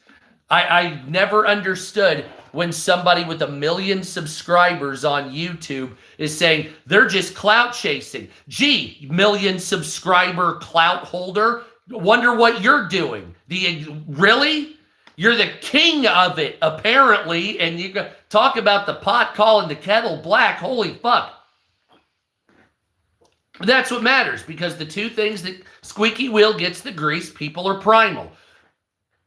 I never understood when somebody with 1 million subscribers on YouTube is saying they're just clout chasing. Gee, 1 million subscriber clout holder, wonder what you're doing. Really? You're the king of it, apparently, and you talk about the pot calling the kettle black. Holy fuck. That's what matters, because the 2 things that squeaky wheel gets the grease, people are primal.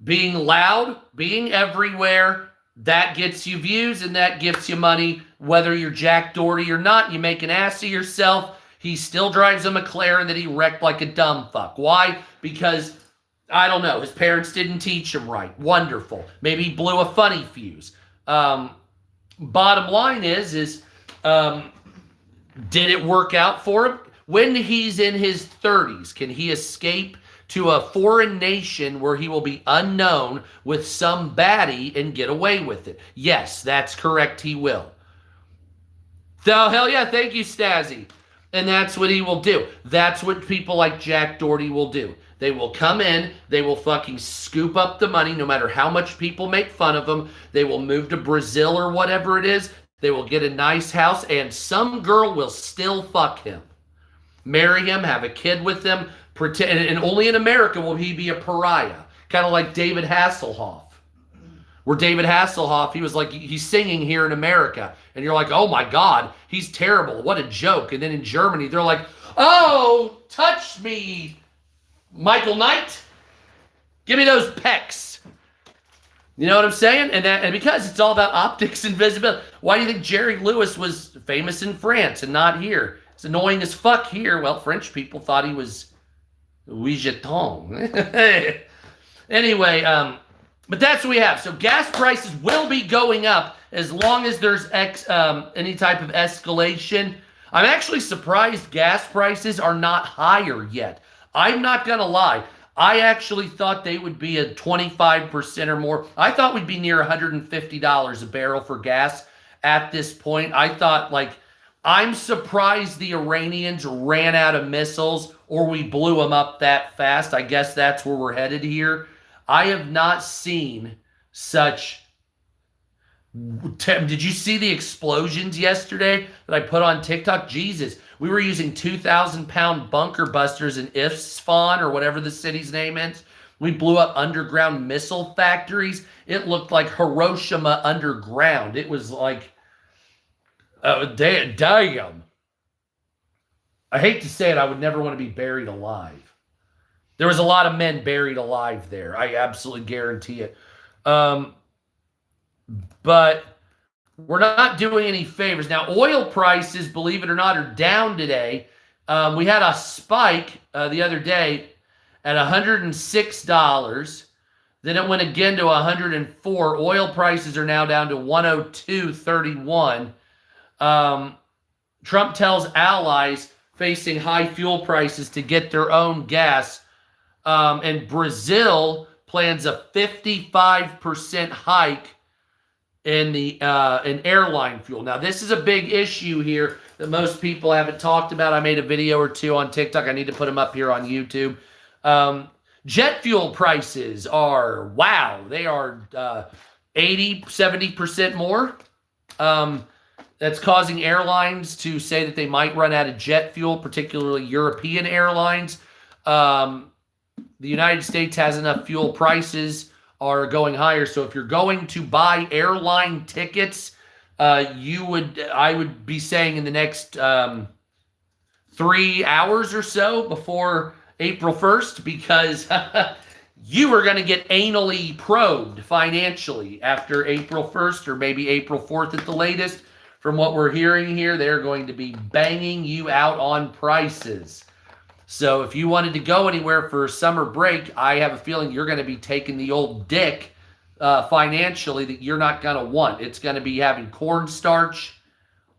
Being loud, being everywhere, that gets you views and that gets you money. Whether you're Jack Doherty or not, you make an ass of yourself. He still drives a McLaren that he wrecked like a dumb fuck. Why? Because, I don't know, his parents didn't teach him right. Wonderful. Maybe he blew a funny fuse. Bottom line is did it work out for him? When he's in his 30s, can he escape to a foreign nation where he will be unknown with some baddie and get away with it? Yes, that's correct, he will. So, hell yeah, thank you, Stazzy. And that's what he will do. That's what people like Jack Doherty will do. They will come in, they will fucking scoop up the money no matter how much people make fun of them. They will move to Brazil or whatever it is. They will get a nice house, and some girl will still fuck him, marry him, have a kid with him, pretend, and only in America will he be a pariah. Kind of like David Hasselhoff. Where David Hasselhoff, he was like, he's singing here in America. And you're like, oh my God, he's terrible. What a joke. And then in Germany, they're like, oh, touch me, Michael Knight. Give me those pecs. You know what I'm saying? And because it's all about optics and visibility. Why do you think Jerry Lewis was famous in France and not here? It's annoying as fuck here. Well, French people thought he was Louis Vuitton. Anyway, but that's what we have. So gas prices will be going up as long as there's any type of escalation. I'm actually surprised gas prices are not higher yet. I'm not going to lie. I actually thought they would be at 25% or more. I thought we'd be near $150 a barrel for gas at this point. I thought, like, I'm surprised the Iranians ran out of missiles or we blew them up that fast. I guess that's where we're headed here. I have not seen such... Did you see the explosions yesterday that I put on TikTok? Jesus, we were using 2,000-pound bunker busters in Isfahan or whatever the city's name is. We blew up underground missile factories. It looked like Hiroshima underground. It was like, damn. I hate to say it, I would never want to be buried alive. There was a lot of men buried alive there. I absolutely guarantee it. But we're not doing any favors. Now, oil prices, believe it or not, are down today. We had a spike the other day at $106. Then it went again to $104. Oil prices are now down to $102.31. Trump tells allies facing high fuel prices to get their own gas. And Brazil plans a 55% hike in the in airline fuel. Now, this is a big issue here that most people haven't talked about. I made a video or two on TikTok. I need to put them up here on YouTube. Jet fuel prices are, wow, they are 80, 70% more. That's causing airlines to say that they might run out of jet fuel, particularly European airlines. The United States has enough fuel. Prices are going higher. So if you're going to buy airline tickets, I would be saying in the next 3 hours or so before April 1st, because you are going to get anally probed financially after April 1st or maybe April 4th at the latest. From what we're hearing here, they're going to be banging you out on prices. So if you wanted to go anywhere for summer break, I have a feeling you're going to be taking the old dick financially that you're not going to want. It's going to be having cornstarch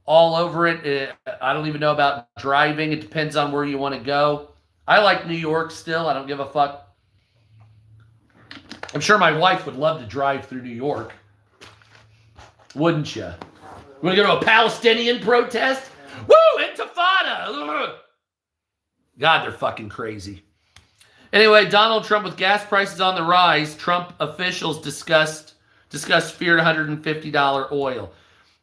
all over it. I don't even know about driving. It depends on where you want to go. I like New York still. I don't give a fuck. I'm sure my wife would love to drive through New York. Wouldn't you? You want to go to a Palestinian protest? Woo! Intifada! God, they're fucking crazy. Anyway, Donald Trump with gas prices on the rise. Trump officials discussed feared $150 oil.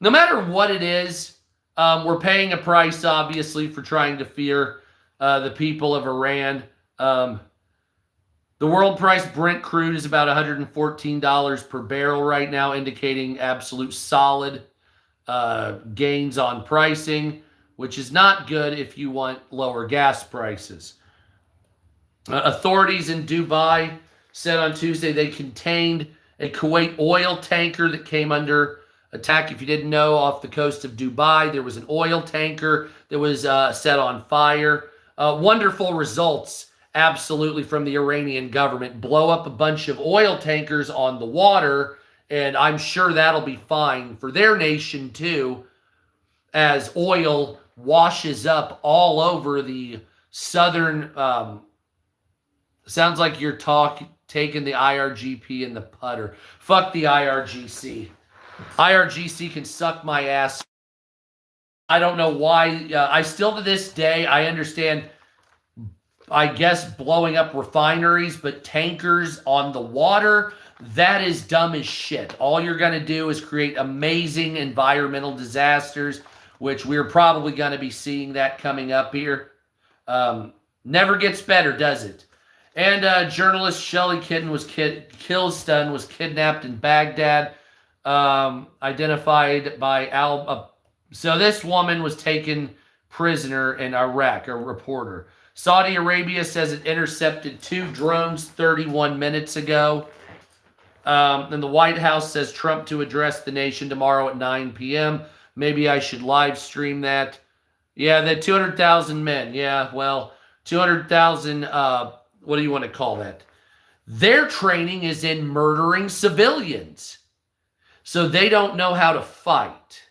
No matter what it is, we're paying a price, obviously, for trying to fear the people of Iran. The world price Brent crude is about $114 per barrel right now, indicating absolute solid gains on pricing, which is not good if you want lower gas prices. Authorities in Dubai said on Tuesday they contained a Kuwait oil tanker that came under attack. If you didn't know, off the coast of Dubai, there was an oil tanker that was set on fire. Wonderful results, absolutely, from the Iranian government. Blow up a bunch of oil tankers on the water, and I'm sure that'll be fine for their nation too, as oil washes up all over the southern... sounds like you're taking the IRGP and the putter. Fuck the IRGC. IRGC can suck my ass I don't know why. I still to this day, I understand, I guess, blowing up refineries, but tankers on the water, that is dumb as shit. All you're going to do is create amazing environmental disasters, which we're probably going to be seeing that coming up here. Never gets better, does it? And journalist Shelley Killstun was kidnapped in Baghdad, identified by so this woman was taken prisoner in Iraq, a reporter. Saudi Arabia says it intercepted 2 drones 31 minutes ago. And the White House says Trump to address the nation tomorrow at 9 p.m. Maybe I should live stream that. Yeah, the 200,000 men. Yeah, well, 200,000, what do you want to call that? Their training is in murdering civilians. So they don't know how to fight.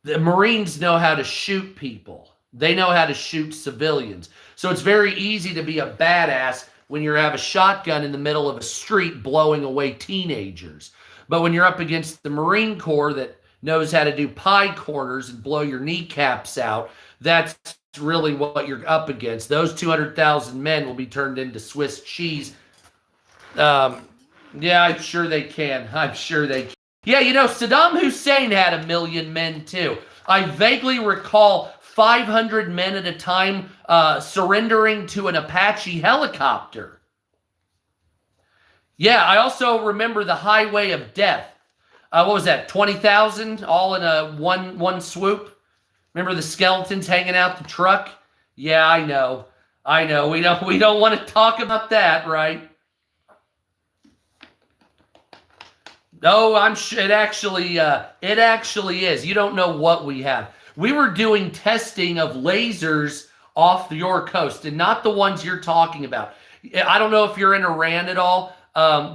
The Marines know how to shoot people. They know how to shoot civilians. So it's very easy to be a badass when you have a shotgun in the middle of a street blowing away teenagers. But when you're up against the Marine Corps that knows how to do pie corners and blow your kneecaps out, that's really what you're up against. Those 200,000 men will be turned into Swiss cheese. Yeah, I'm sure they can. I'm sure they can. Yeah, you know, Saddam Hussein had 1 million men too. I vaguely recall 500 men at a time surrendering to an Apache helicopter. Yeah, I also remember the Highway of Death. What was that, 20,000 all in a one swoop? Remember the skeletons hanging out the truck? Yeah, I know. We don't want to talk about that, right? No, I'm sure it actually is. You don't know what we have. We were doing testing of lasers off your coast, and not the ones you're talking about. I don't know if you're in Iran at all.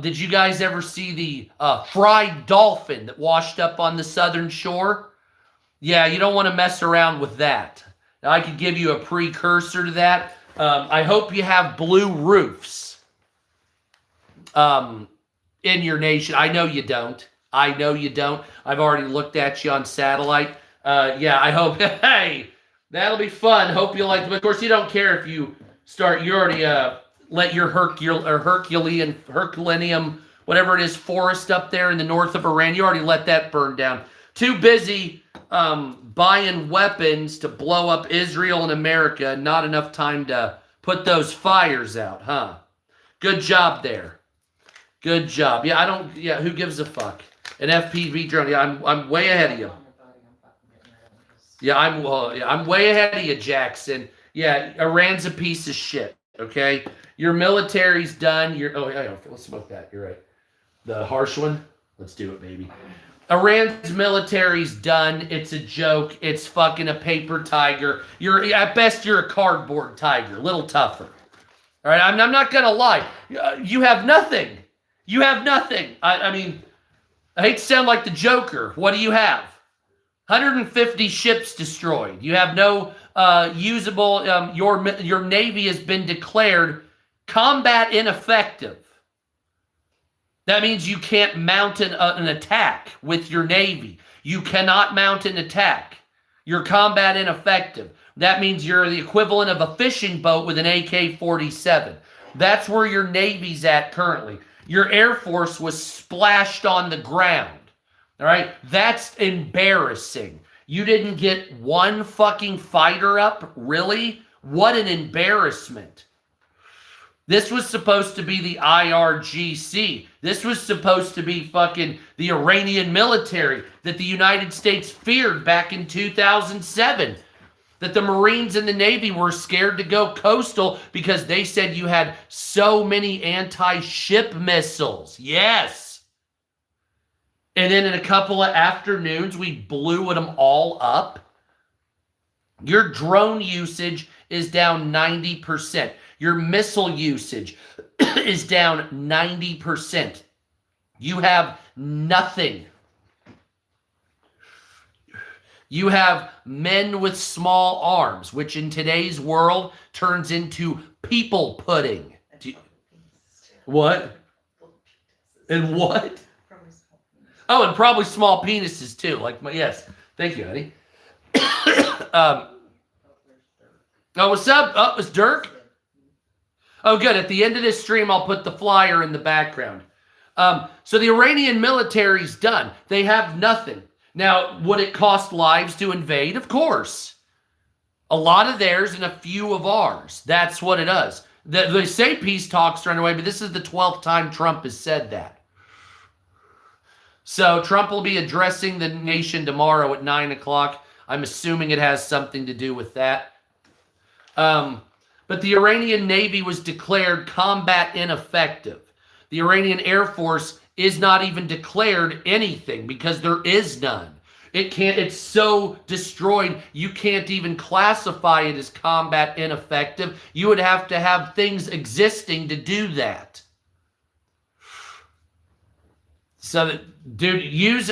Did you guys ever see the fried dolphin that washed up on the southern shore? Yeah, you don't want to mess around with that. Now, I could give you a precursor to that. I hope you have blue roofs in your nation. I know you don't. I've already looked at you on satellite. Yeah, I hope. Hey, that'll be fun. Hope you like. Of course, you don't care if you start. You already let your Herculean, whatever it is, forest up there in the north of Iran. You already let that burn down. Too busy buying weapons to blow up Israel and America. Not enough time to put those fires out, huh? Good job there. Good job. Yeah, who gives a fuck? An FPV drone. Yeah, I'm way ahead of you. Yeah, I'm way ahead of you, Jackson. Yeah, Iran's a piece of shit, okay? Your military's done. Let's smoke that. You're right. The harsh one? Let's do it, baby. Iran's military's done. It's a joke. It's fucking a paper tiger. At best, you're a cardboard tiger. A little tougher. All right, I'm not going to lie. You have nothing. You have nothing. I mean, I hate to sound like the Joker. What do you have? 150 ships destroyed. You have no usable. Your Navy has been declared combat ineffective. That means you can't mount an attack with your Navy. You cannot mount an attack. You're combat ineffective. That means you're the equivalent of a fishing boat with an AK-47. That's where your Navy's at currently. Your Air Force was splashed on the ground. All right? That's embarrassing. You didn't get one fucking fighter up? Really? What an embarrassment. This was supposed to be the IRGC. This was supposed to be fucking the Iranian military that the United States feared back in 2007. That the Marines and the Navy were scared to go coastal because they said you had so many anti-ship missiles. Yes. And then in a couple of afternoons, we blew them all up. Your drone usage is down 90%. Your missile usage is down 90%. You have nothing. You have men with small arms, which in today's world turns into people pudding. What? And what? Oh, and probably small penises too. Yes. Thank you, honey. Oh, what's up? Oh, it's Dirk. Oh, good. At the end of this stream, I'll put the flyer in the background. So the Iranian military's done. They have nothing. Now, would it cost lives to invade? Of course. A lot of theirs and a few of ours. That's what it does. They say peace talks are underway, but this is the 12th time Trump has said that. So Trump will be addressing the nation tomorrow at 9 o'clock. I'm assuming it has something to do with that. But the Iranian Navy was declared combat ineffective. The Iranian Air Force is not even declared anything because there is none. It's so destroyed, you can't even classify it as combat ineffective. You would have to have things existing to do that. So, dude, use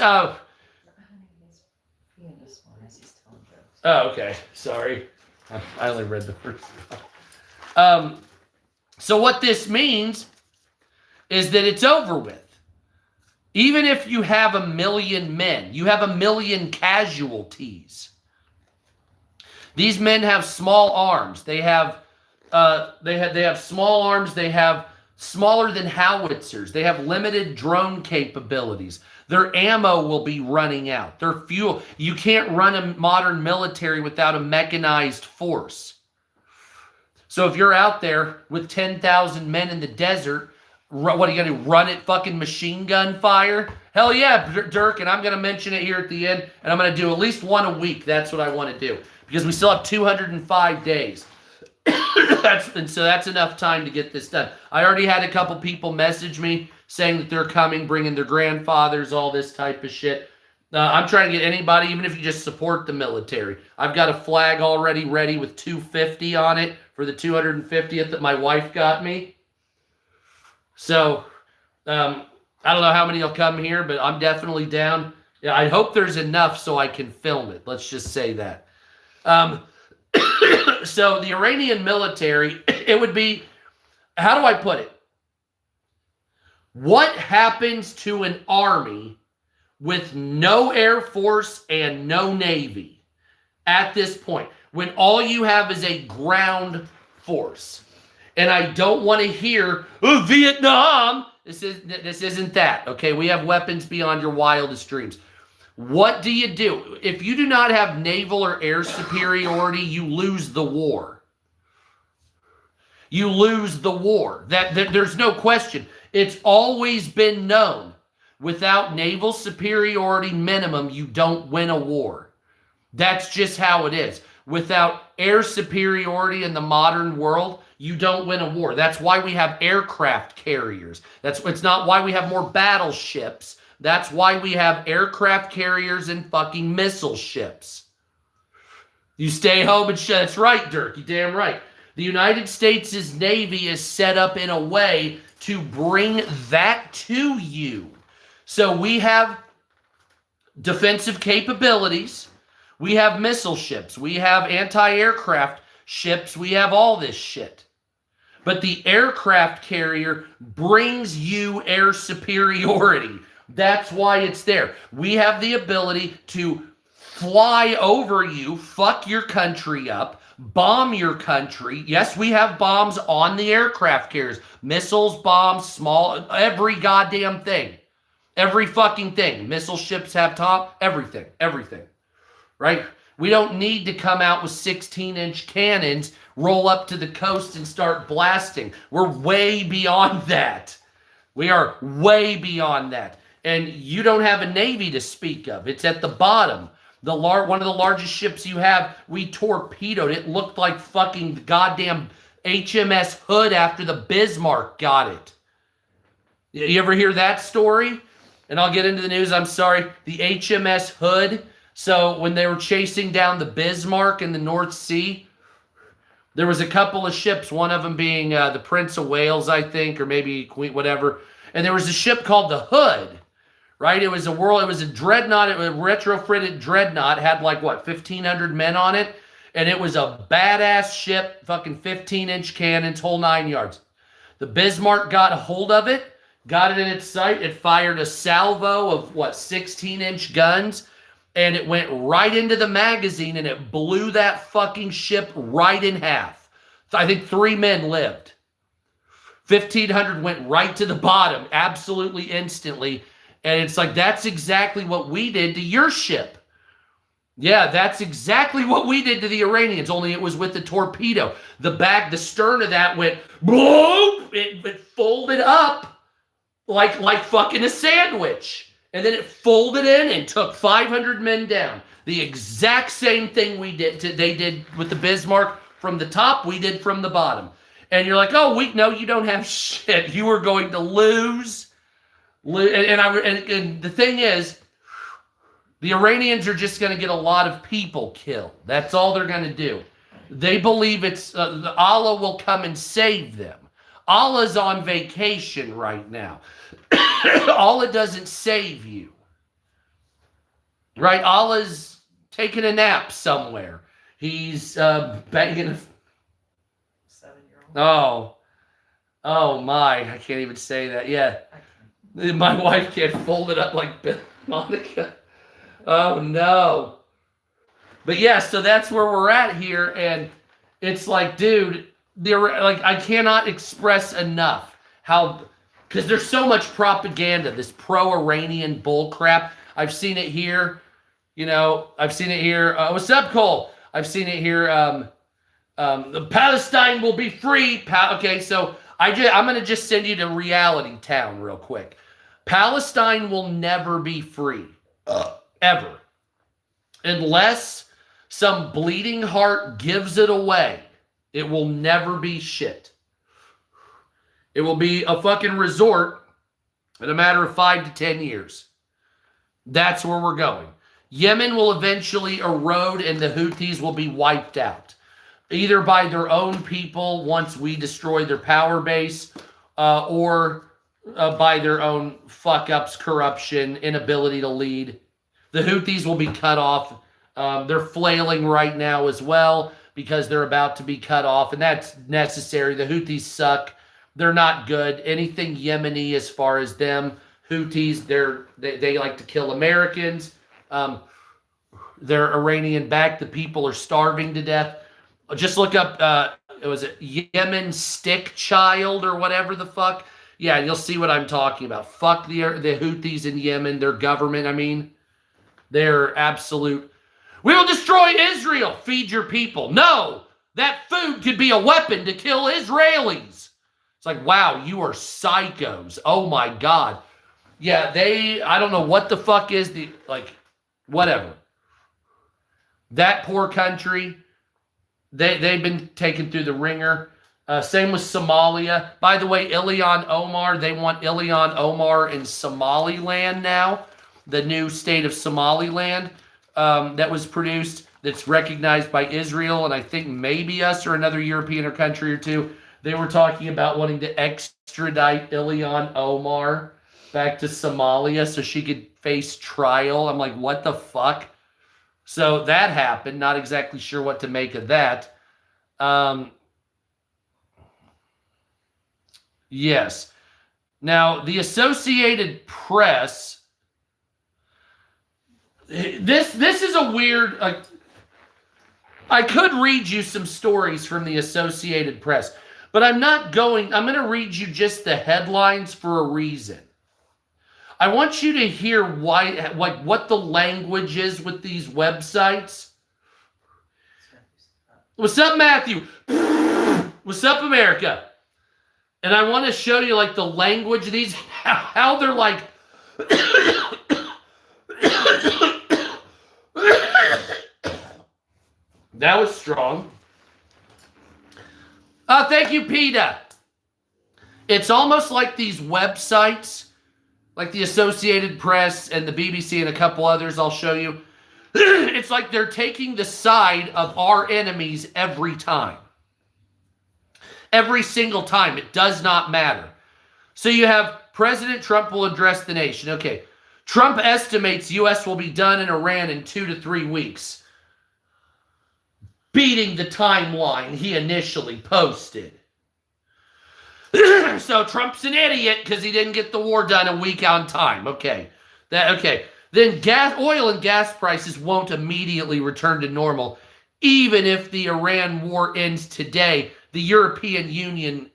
Oh, okay. Sorry. I only read the first one. So what this means is that it's over with. Even if you have 1 million men, you have 1 million casualties. These men have small arms. They have small arms. They have smaller than howitzers. They have limited drone capabilities. Their ammo will be running out. Their fuel. You can't run a modern military without a mechanized force. So if you're out there with 10,000 men in the desert, what are you going to run it fucking machine gun fire? Hell yeah, Dirk, and I'm going to mention it here at the end, and I'm going to do at least one a week. That's what I want to do, because we still have 205 days. And so that's enough time to get this done. I already had a couple people message me saying that they're coming, bringing their grandfathers, all this type of shit. I'm trying to get anybody, even if you just support the military. I've got a flag already ready with 250 on it for the 250th that my wife got me. So, I don't know how many will come here, but I'm definitely down. Yeah, I hope there's enough so I can film it. Let's just say that. So the Iranian military, it would be, how do I put it? What happens to an army with no Air Force and no Navy at this point, when all you have is a ground force? And I don't want to hear, oh, Vietnam. This isn't that, okay? We have weapons beyond your wildest dreams. What do you do? If you do not have naval or air superiority, you lose the war. You lose the war. There's no question. It's always been known. Without naval superiority minimum, you don't win a war. That's just how it is. Without air superiority in the modern world, you don't win a war. That's why we have aircraft carriers. It's not why we have more battleships. That's why we have aircraft carriers and fucking missile ships. You stay home and shut. That's right, Dirk. You damn right. The United States' Navy is set up in a way to bring that to you. So we have defensive capabilities. We have missile ships. We have anti-aircraft ships. We have all this shit. But the aircraft carrier brings you air superiority. That's why it's there. We have the ability to fly over you, fuck your country up, bomb your country. Yes, we have bombs on the aircraft carriers. Missiles, bombs, small, every goddamn thing. Every fucking thing. Missile ships have top, everything. Right? We don't need to come out with 16-inch cannons, roll up to the coast and start blasting. We're way beyond that. We are way beyond that. And you don't have a Navy to speak of. It's at the bottom. One of the largest ships you have, we torpedoed. It looked like fucking goddamn HMS Hood after the Bismarck got it. You ever hear that story? And I'll get into the news, I'm sorry. The HMS Hood. So when they were chasing down the Bismarck in the North Sea, there was a couple of ships, one of them being the Prince of Wales, I think, or maybe Queen, whatever. And there was a ship called the Hood. Right? It was a dreadnought, a retrofitted dreadnought, had like, 1,500 men on it, and it was a badass ship, fucking 15-inch cannons, whole 9 yards. The Bismarck got a hold of it, got it in its sight, it fired a salvo of, 16-inch guns, and it went right into the magazine, and it blew that fucking ship right in half. I think 3 men lived. 1,500 went right to the bottom, absolutely instantly. And it's like, that's exactly what we did to your ship. Yeah, that's exactly what we did to the Iranians, only it was with the torpedo. The stern of that went, boom, it folded up like fucking a sandwich. And then it folded in and took 500 men down. The exact same thing they did with the Bismarck from the top, we did from the bottom. And you're like, oh, no, you don't have shit. You are going to lose. And the thing is, the Iranians are just going to get a lot of people killed. That's all they're going to do. They believe it's Allah will come and save them. Allah's on vacation right now. Allah doesn't save you. Right? Allah's taking a nap somewhere. He's banging a 7-year-old. Oh my, I can't even say that. Yeah. My wife can't fold it up like Monica. Oh no. But yeah, so that's where we're at here, and it's like, dude, I cannot express enough how, because there's so much propaganda, this pro-Iranian bullcrap. I've seen it here. I've seen it here. What's up, Cole? I've seen it here. Palestine will be free. Okay, so I'm going to just send you to Reality Town real quick. Palestine will never be free. Ever. Unless some bleeding heart gives it away. It will never be shit. It will be a fucking resort in a matter of 5 to 10 years. That's where we're going. Yemen will eventually erode and the Houthis will be wiped out. Either by their own people once we destroy their power base, or by their own fuck-ups, corruption, inability to lead. The Houthis will be cut off. They're flailing right now as well because they're about to be cut off, and that's necessary. The Houthis suck. They're not good. Anything Yemeni as far as them. Houthis, they like to kill Americans. They're Iranian-backed. The people are starving to death. Just look up, it was a Yemen stick child or whatever the fuck. Yeah, you'll see what I'm talking about. Fuck the Houthis in Yemen, their government, They're absolute. We will destroy Israel. Feed your people. No, that food could be a weapon to kill Israelis. It's like, wow, you are psychos. Oh my God. Yeah, I don't know what the fuck is whatever. That poor country, they've been taken through the ringer. Same with Somalia. By the way, Ilhan Omar, they want Ilhan Omar in Somaliland now. The new state of Somaliland that was produced, that's recognized by Israel, and I think maybe us or another European or country or two. They were talking about wanting to extradite Ilhan Omar back to Somalia so she could face trial. I'm like, what the fuck? So that happened. Not exactly sure what to make of that. Yes. Now, the Associated Press. This is a weird. I could read you some stories from the Associated Press, but I'm not going. I'm going to read you just the headlines for a reason. I want you to hear what the language is with these websites. What's up, Matthew? What's up, America? And I want to show you the language of these, how they're like. That was strong. Thank you, PETA. It's almost like these websites, like the Associated Press and the BBC and a couple others I'll show you. It's like they're taking the side of our enemies every time. Every single time. It does not matter. So you have President Trump will address the nation. Okay. Trump estimates U.S. will be done in Iran in 2 to 3 weeks. Beating the timeline he initially posted. So Trump's an idiot because he didn't get the war done a week on time. Okay. then oil and gas prices won't immediately return to normal, even if the Iran war ends today, the European Union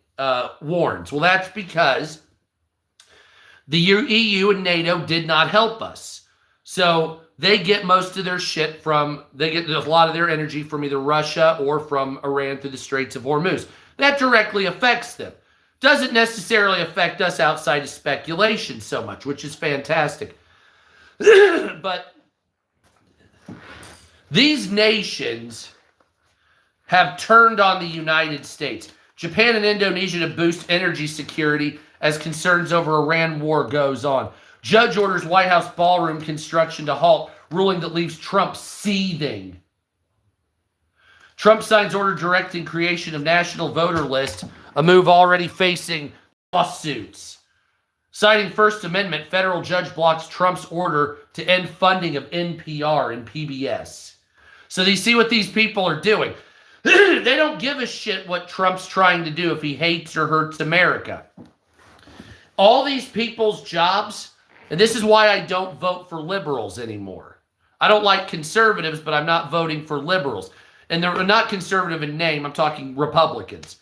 warns. Well, that's because the EU and NATO did not help us. So they get most of their shit they get a lot of their energy from either Russia or from Iran through the Straits of Hormuz. That directly affects them. Doesn't necessarily affect us outside of speculation so much, which is fantastic. But these nations have turned on the United States, Japan and Indonesia to boost energy security as concerns over Iran war goes on. Judge orders White House ballroom construction to halt, ruling that leaves Trump seething. Trump signs order directing creation of national voter list, a move already facing lawsuits. Citing First Amendment, federal judge blocks Trump's order to end funding of NPR and PBS. So you see what these people are doing. They don't give a shit what Trump's trying to do if he hates or hurts America. All these people's jobs, and this is why I don't vote for liberals anymore. I don't like conservatives, but I'm not voting for liberals. And they're not conservative in name, I'm talking Republicans.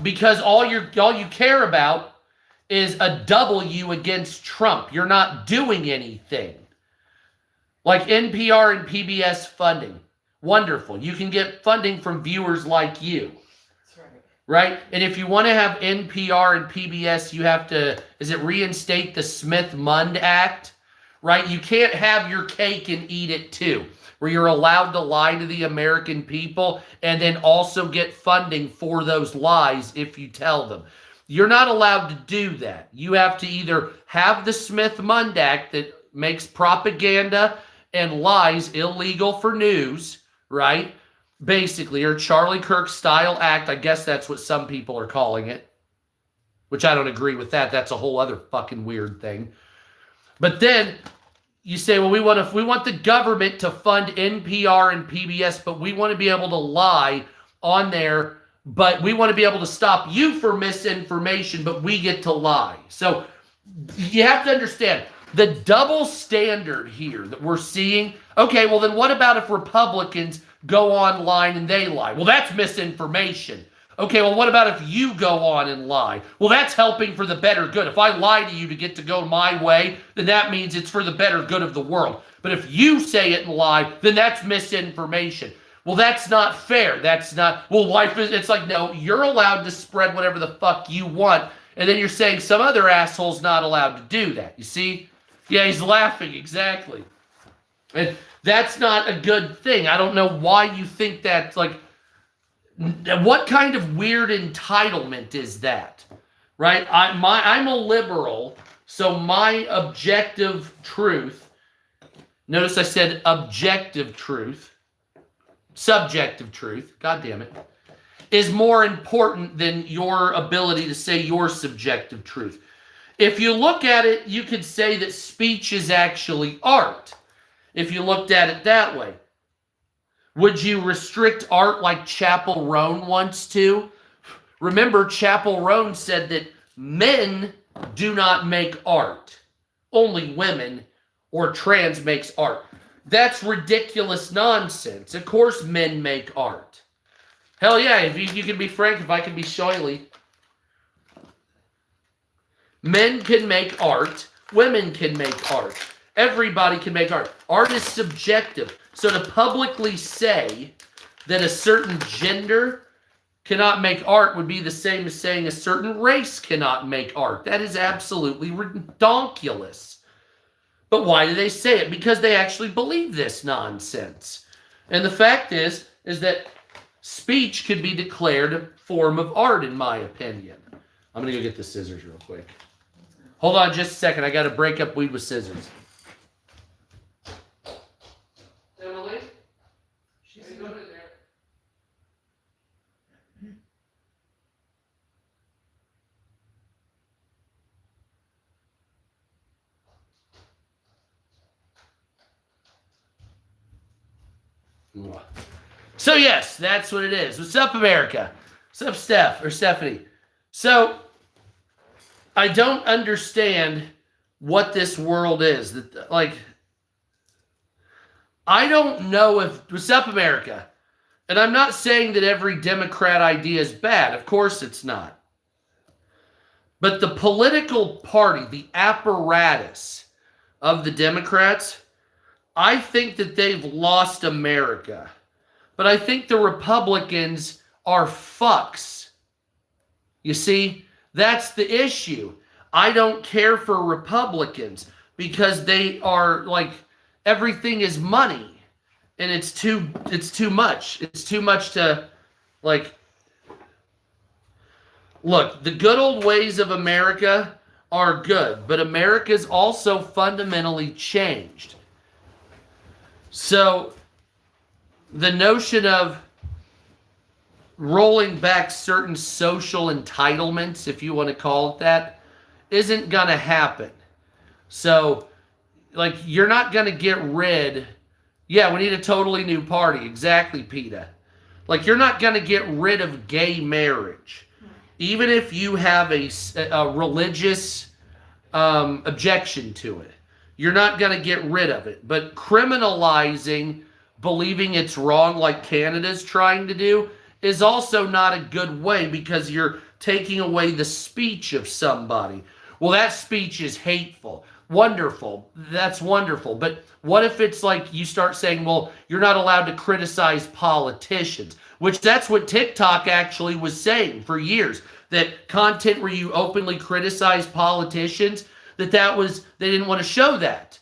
Because all you care about is a W against Trump. You're not doing anything. Like NPR and PBS funding. Wonderful. You can get funding from viewers like you. That's right. Right? And if you want to have NPR and PBS, you have to, reinstate the Smith-Mundt Act? Right? You can't have your cake and eat it too, where you're allowed to lie to the American people and then also get funding for those lies if you tell them. You're not allowed to do that. You have to either have the Smith-Mundt Act that makes propaganda and lies illegal for news, right? Basically, or Charlie Kirk style act. I guess that's what some people are calling it, which I don't agree with that. That's a whole other fucking weird thing. But then you say, well, we want the government to fund NPR and PBS, but we want to be able to lie on there, but we want to be able to stop you for misinformation, but we get to lie. So you have to understand the double standard here that we're seeing. Okay, well then what about if Republicans go online and they lie? Well, that's misinformation. Okay, well what about if you go on and lie? Well, that's helping for the better good. If I lie to you to get to go my way, then that means it's for the better good of the world. But if you say it and lie, then that's misinformation. Well, that's not fair. That's not, well, life is, it's like, no, you're allowed to spread whatever the fuck you want. And then you're saying some other asshole's not allowed to do that. You see? Yeah, he's laughing, exactly. And that's not a good thing. I don't know why you think that's like, what kind of weird entitlement is that? Right? I'm a liberal, so my objective truth, notice I said objective truth, subjective truth, god damn it, is more important than your ability to say your subjective truth. If you look at it, you could say that speech is actually art, if you looked at it that way. Would you restrict art like Chappell Roan wants to? Remember, Chappell Roan said that men do not make art. Only women or trans makes art. That's ridiculous nonsense. Of course men make art. Hell yeah, if you can be frank, if I can be shoily. Men can make art. Women can make art. Everybody can make art. Art is subjective. So to publicly say that a certain gender cannot make art would be the same as saying a certain race cannot make art. That is absolutely redonkulous. But why do they say it? Because they actually believe this nonsense. And the fact is that speech could be declared a form of art, in my opinion. I'm going to go get the scissors real quick. Hold on just a second. I got to break up weed with scissors. Emily? She's going in there. So yes, that's what it is. What's up, America? What's up, Steph or Stephanie? So I don't understand what this world is. That, like, I don't know if, what's up, America? And I'm not saying that every Democrat idea is bad. Of course it's not. But the political party, the apparatus of the Democrats, I think that they've lost America. But I think the Republicans are fucks. You see, that's the issue. I don't care for Republicans because they are like, everything is money. And it's too much. It's too much to, like, look, the good old ways of America are good, but America's also fundamentally changed. So the notion of rolling back certain social entitlements, if you want to call it that, isn't going to happen. So, like, you're not going to get rid. Yeah, we need a totally new party. Exactly, PETA. Like, you're not going to get rid of gay marriage. Even if you have a religious objection to it. You're not going to get rid of it. But criminalizing believing it's wrong like Canada's trying to do is also not a good way because you're taking away the speech of somebody. Well, that speech is hateful. Wonderful. That's wonderful. But what if it's like you start saying, well, you're not allowed to criticize politicians, which that's what TikTok actually was saying for years, that content where you openly criticize politicians, that was, they didn't want to show that.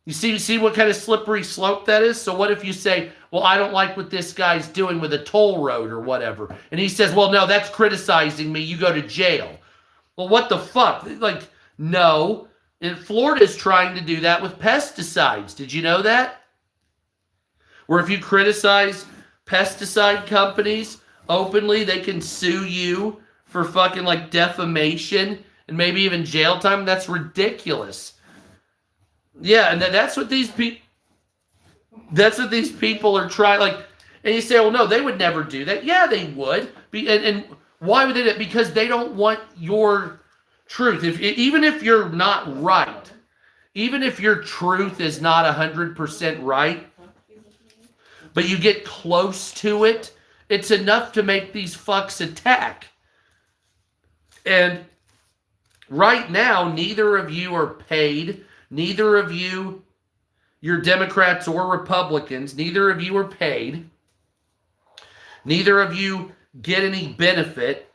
You see what kind of slippery slope that is? So what if you say, well, I don't like what this guy's doing with a toll road or whatever. And he says, well, no, that's criticizing me. You go to jail. Well, what the fuck? Like, no. And Florida's trying to do that with pesticides. Did you know that? Where if you criticize pesticide companies openly, they can sue you for fucking like defamation and maybe even jail time. That's ridiculous. Yeah, and that's what these people. That's what these people are trying. Like, and you say, well, no, they would never do that. Yeah, they would. And why would they do it? Because they don't want your truth. Even if you're not right, even if your truth is not 100% right, but you get close to it, it's enough to make these fucks attack. And right now, neither of you are paid. Neither of you, you're Democrats or Republicans, neither of you are paid. Neither of you get any benefit,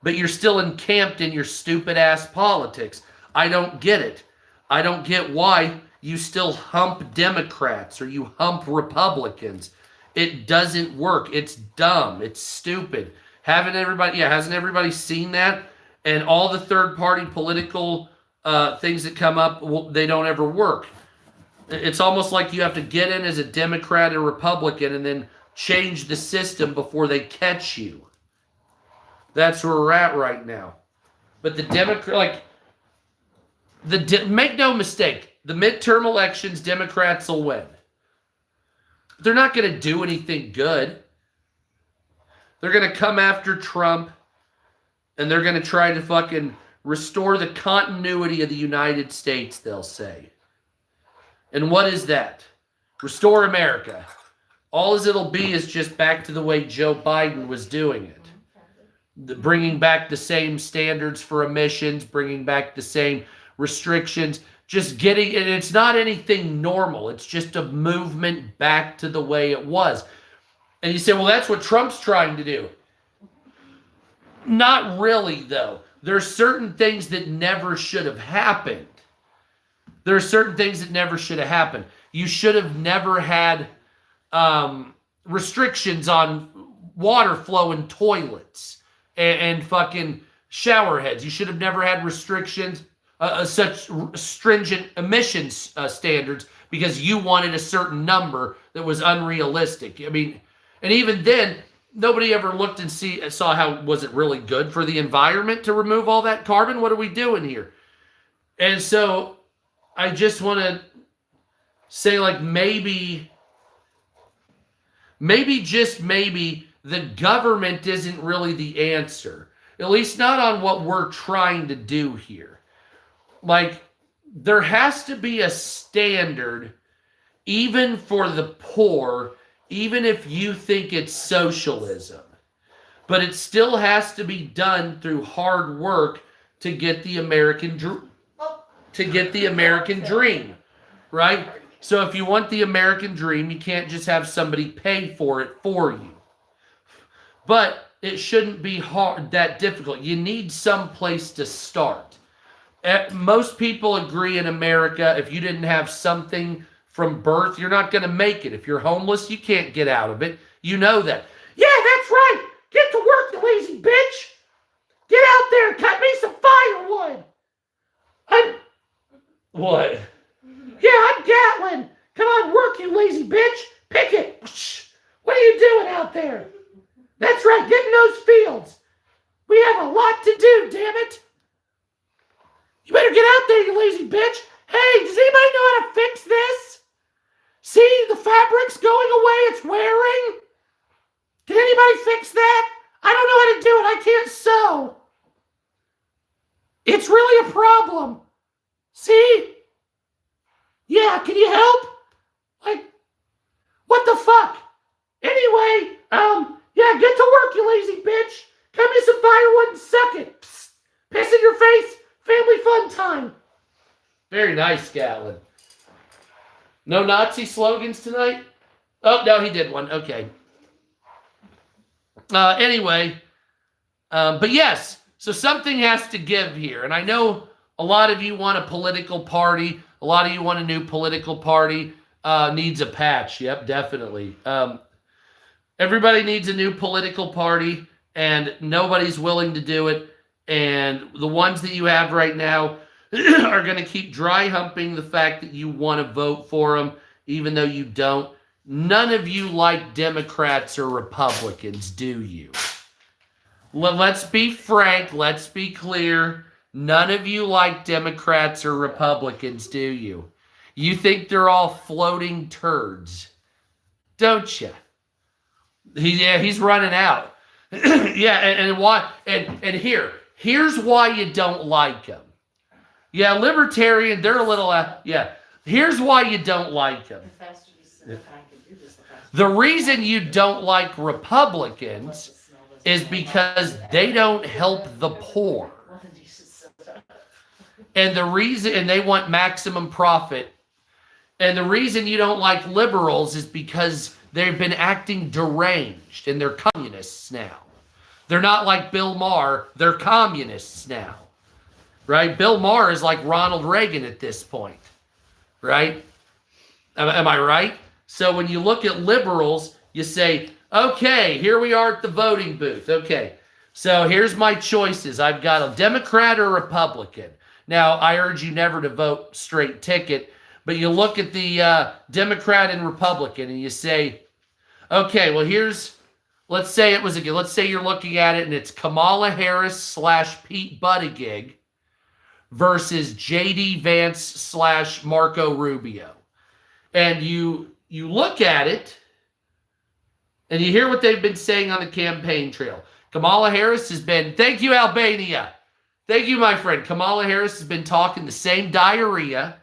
but you're still encamped in your stupid ass politics. I don't get it. I don't get why you still hump Democrats or you hump Republicans. It doesn't work. It's dumb. It's stupid. Hasn't everybody seen that? And all the third party political things that come up, well, they don't ever work. It's almost like you have to get in as a Democrat or Republican and then change the system before they catch you. That's where we're at right now. But the Democrat, make no mistake, the midterm elections, Democrats will win. They're not going to do anything good. They're going to come after Trump and they're going to try to fucking restore the continuity of the United States, they'll say. And what is that? Restore America. All as it'll be is just back to the way Joe Biden was doing it. Bringing back the same standards for emissions, bringing back the same restrictions, just getting, and it's not anything normal. It's just a movement back to the way it was. And you say, well, that's what Trump's trying to do. Not really, though. There are certain things that never should have happened. There are certain things that never should have happened. You should have never had restrictions on water flow in toilets and fucking shower heads. You should have never had restrictions, such stringent emissions standards because you wanted a certain number that was unrealistic. I mean, and even then, nobody ever looked and saw how, was it really good for the environment to remove all that carbon? What are we doing here? And so I just want to say, like, maybe just maybe the government isn't really the answer. At least not on what we're trying to do here. Like, there has to be a standard even for the poor, even if you think it's socialism. But it still has to be done through hard work to get the American dream, right? So if you want the American dream, you can't just have somebody pay for it for you. But it shouldn't be that difficult. You need some place to start. Most people agree in America, if you didn't have something from birth, you're not going to make it. If you're homeless, you can't get out of it. You know that. Yeah, that's right. Get to work, you lazy bitch. Get out there and cut me some firewood. What? Yeah, I'm Gatlin. Come on, work, you lazy bitch. Pick it. What are you doing out there? That's right, get in those fields. We have a lot to do, damn it. You better get out there, you lazy bitch. Hey, does anybody know how to fix this? See, the fabric's going away, it's wearing. Can anybody fix that? I don't know how to do it, I can't sew. It's really a problem. See? Yeah, can you help? Like, what the fuck? Anyway, yeah, get to work, you lazy bitch. Cut me some firewood and suck it. Psst. Piss in your face. Family fun time. Very nice, Gatlin. No Nazi slogans tonight? Oh, no, he did one. Okay. Anyway, but yes, so something has to give here. And I know a lot of you want a political party. A lot of you want a new political party. Needs a patch. Yep, definitely. Everybody needs a new political party, and nobody's willing to do it. And the ones that you have right now are going to keep dry humping the fact that you want to vote for them, even though you don't. None of you like Democrats or Republicans, do you? Let's be frank. Let's be clear. None of you like Democrats or Republicans, do you? You think they're all floating turds, don't you? He's running out. Yeah, and why? And here's why you don't like them. Yeah, libertarian, they're a little. Yeah, here's why you don't like them. The faster you sit, I can do this, the faster. The reason you don't like Republicans is because they don't help the poor. And the reason, and they want maximum profit. And the reason you don't like liberals is because they've been acting deranged and they're communists now. They're not like Bill Maher, they're communists now. Right? Bill Maher is like Ronald Reagan at this point. Right? Am I right? So when you look at liberals, you say, okay, here we are at the voting booth. Okay, so here's my choices. I've got a Democrat or Republican. Now, I urge you never to vote straight ticket, but you look at the Democrat and Republican and you say, okay, well, let's say you're looking at it and it's Kamala Harris / Pete Buttigieg versus J.D. Vance / Marco Rubio. And you look at it and you hear what they've been saying on the campaign trail. Kamala Harris has been, thank you, Albania. Thank you, my friend. Kamala Harris has been talking the same diarrhea,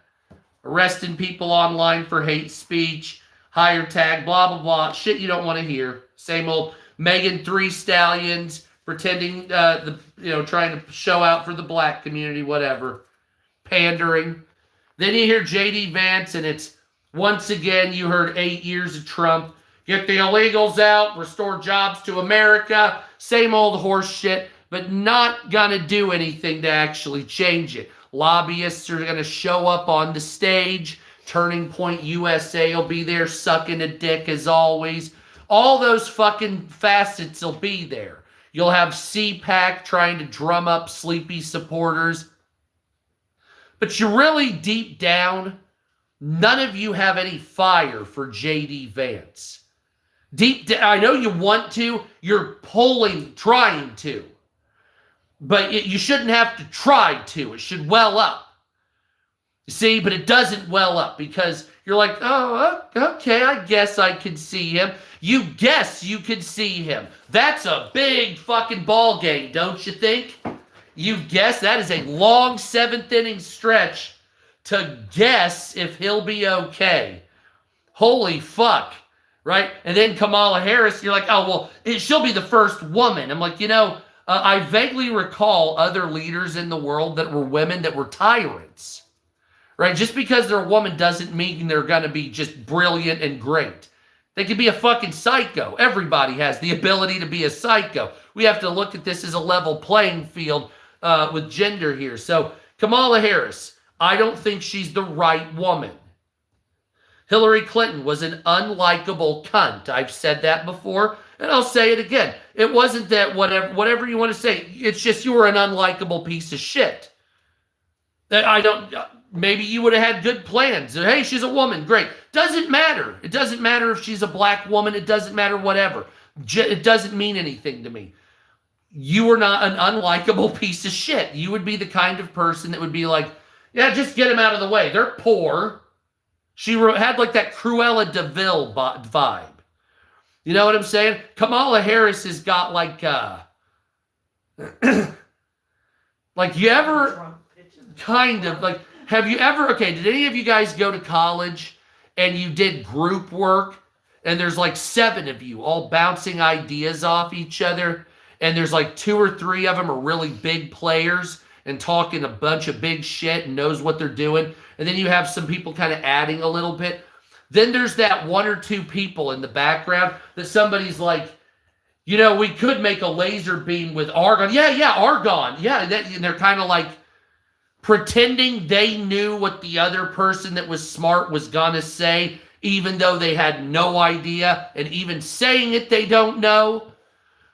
arresting people online for hate speech, higher tag, blah, blah, blah, shit you don't want to hear. Same old Megan Three Stallions, pretending, trying to show out for the black community, whatever. Pandering. Then you hear J.D. Vance, and it's, once again, you heard 8 years of Trump. Get the illegals out, restore jobs to America. Same old horse shit, but not going to do anything to actually change it. Lobbyists are going to show up on the stage. Turning Point USA will be there sucking a dick as always. All those fucking facets will be there. You'll have CPAC trying to drum up sleepy supporters. But you really deep down, none of you have any fire for J.D. Vance. I know you want to. You're trying to. But you shouldn't have to try to. It should well up. You see, but it doesn't well up because you're like, oh, okay, I guess I could see him. You guess you could see him. That's a big fucking ball game, don't you think? You guess that is a long 7th inning stretch to guess if he'll be okay. Holy fuck, right? And then Kamala Harris, you're like, oh, well, she'll be the first woman. I'm like, I vaguely recall other leaders in the world that were women that were tyrants, right? Just because they're a woman doesn't mean they're going to be just brilliant and great. They could be a fucking psycho. Everybody has the ability to be a psycho. We have to look at this as a level playing field with gender here. So Kamala Harris, I don't think she's the right woman. Hillary Clinton was an unlikable cunt. I've said that before, and I'll say it again. It wasn't that whatever you want to say. It's just you were an unlikable piece of shit. Maybe you would have had good plans. Hey, she's a woman. Great. Doesn't matter. It doesn't matter if she's a black woman. It doesn't matter whatever. It doesn't mean anything to me. You were not an unlikable piece of shit. You would be the kind of person that would be like, yeah, just get them out of the way. They're poor. She had like that Cruella de Vil vibe. You know what I'm saying? Kamala Harris has got like, like you ever kind of like, have you ever, okay, did any of you guys go to college and you did group work and there's like 7 of you all bouncing ideas off each other and there's like 2 or 3 of them are really big players and talking a bunch of big shit and knows what they're doing. And then you have some people kind of adding a little bit. Then there's that 1 or 2 people in the background that somebody's like, we could make a laser beam with argon. Yeah, argon. Yeah, and they're kind of like pretending they knew what the other person that was smart was going to say, even though they had no idea. And even saying it, they don't know.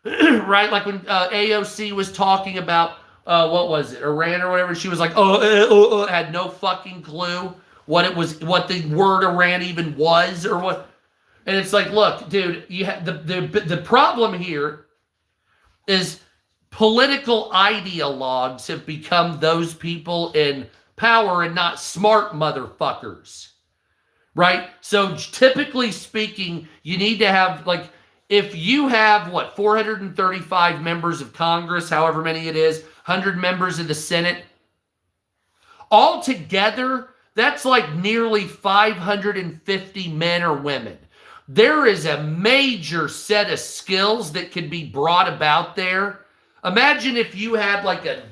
Right? Like when AOC was talking about what was it, Iran or whatever? She was like, had no fucking clue what the word Iran even was or what. And it's like, look, dude, the problem here is political ideologues have become those people in power and not smart motherfuckers, right? So typically speaking, you need to have like, if you have 435 members of Congress, however many it is, 100 members of the Senate. Altogether, that's like nearly 550 men or women. There is a major set of skills that can be brought about there. Imagine if you had like a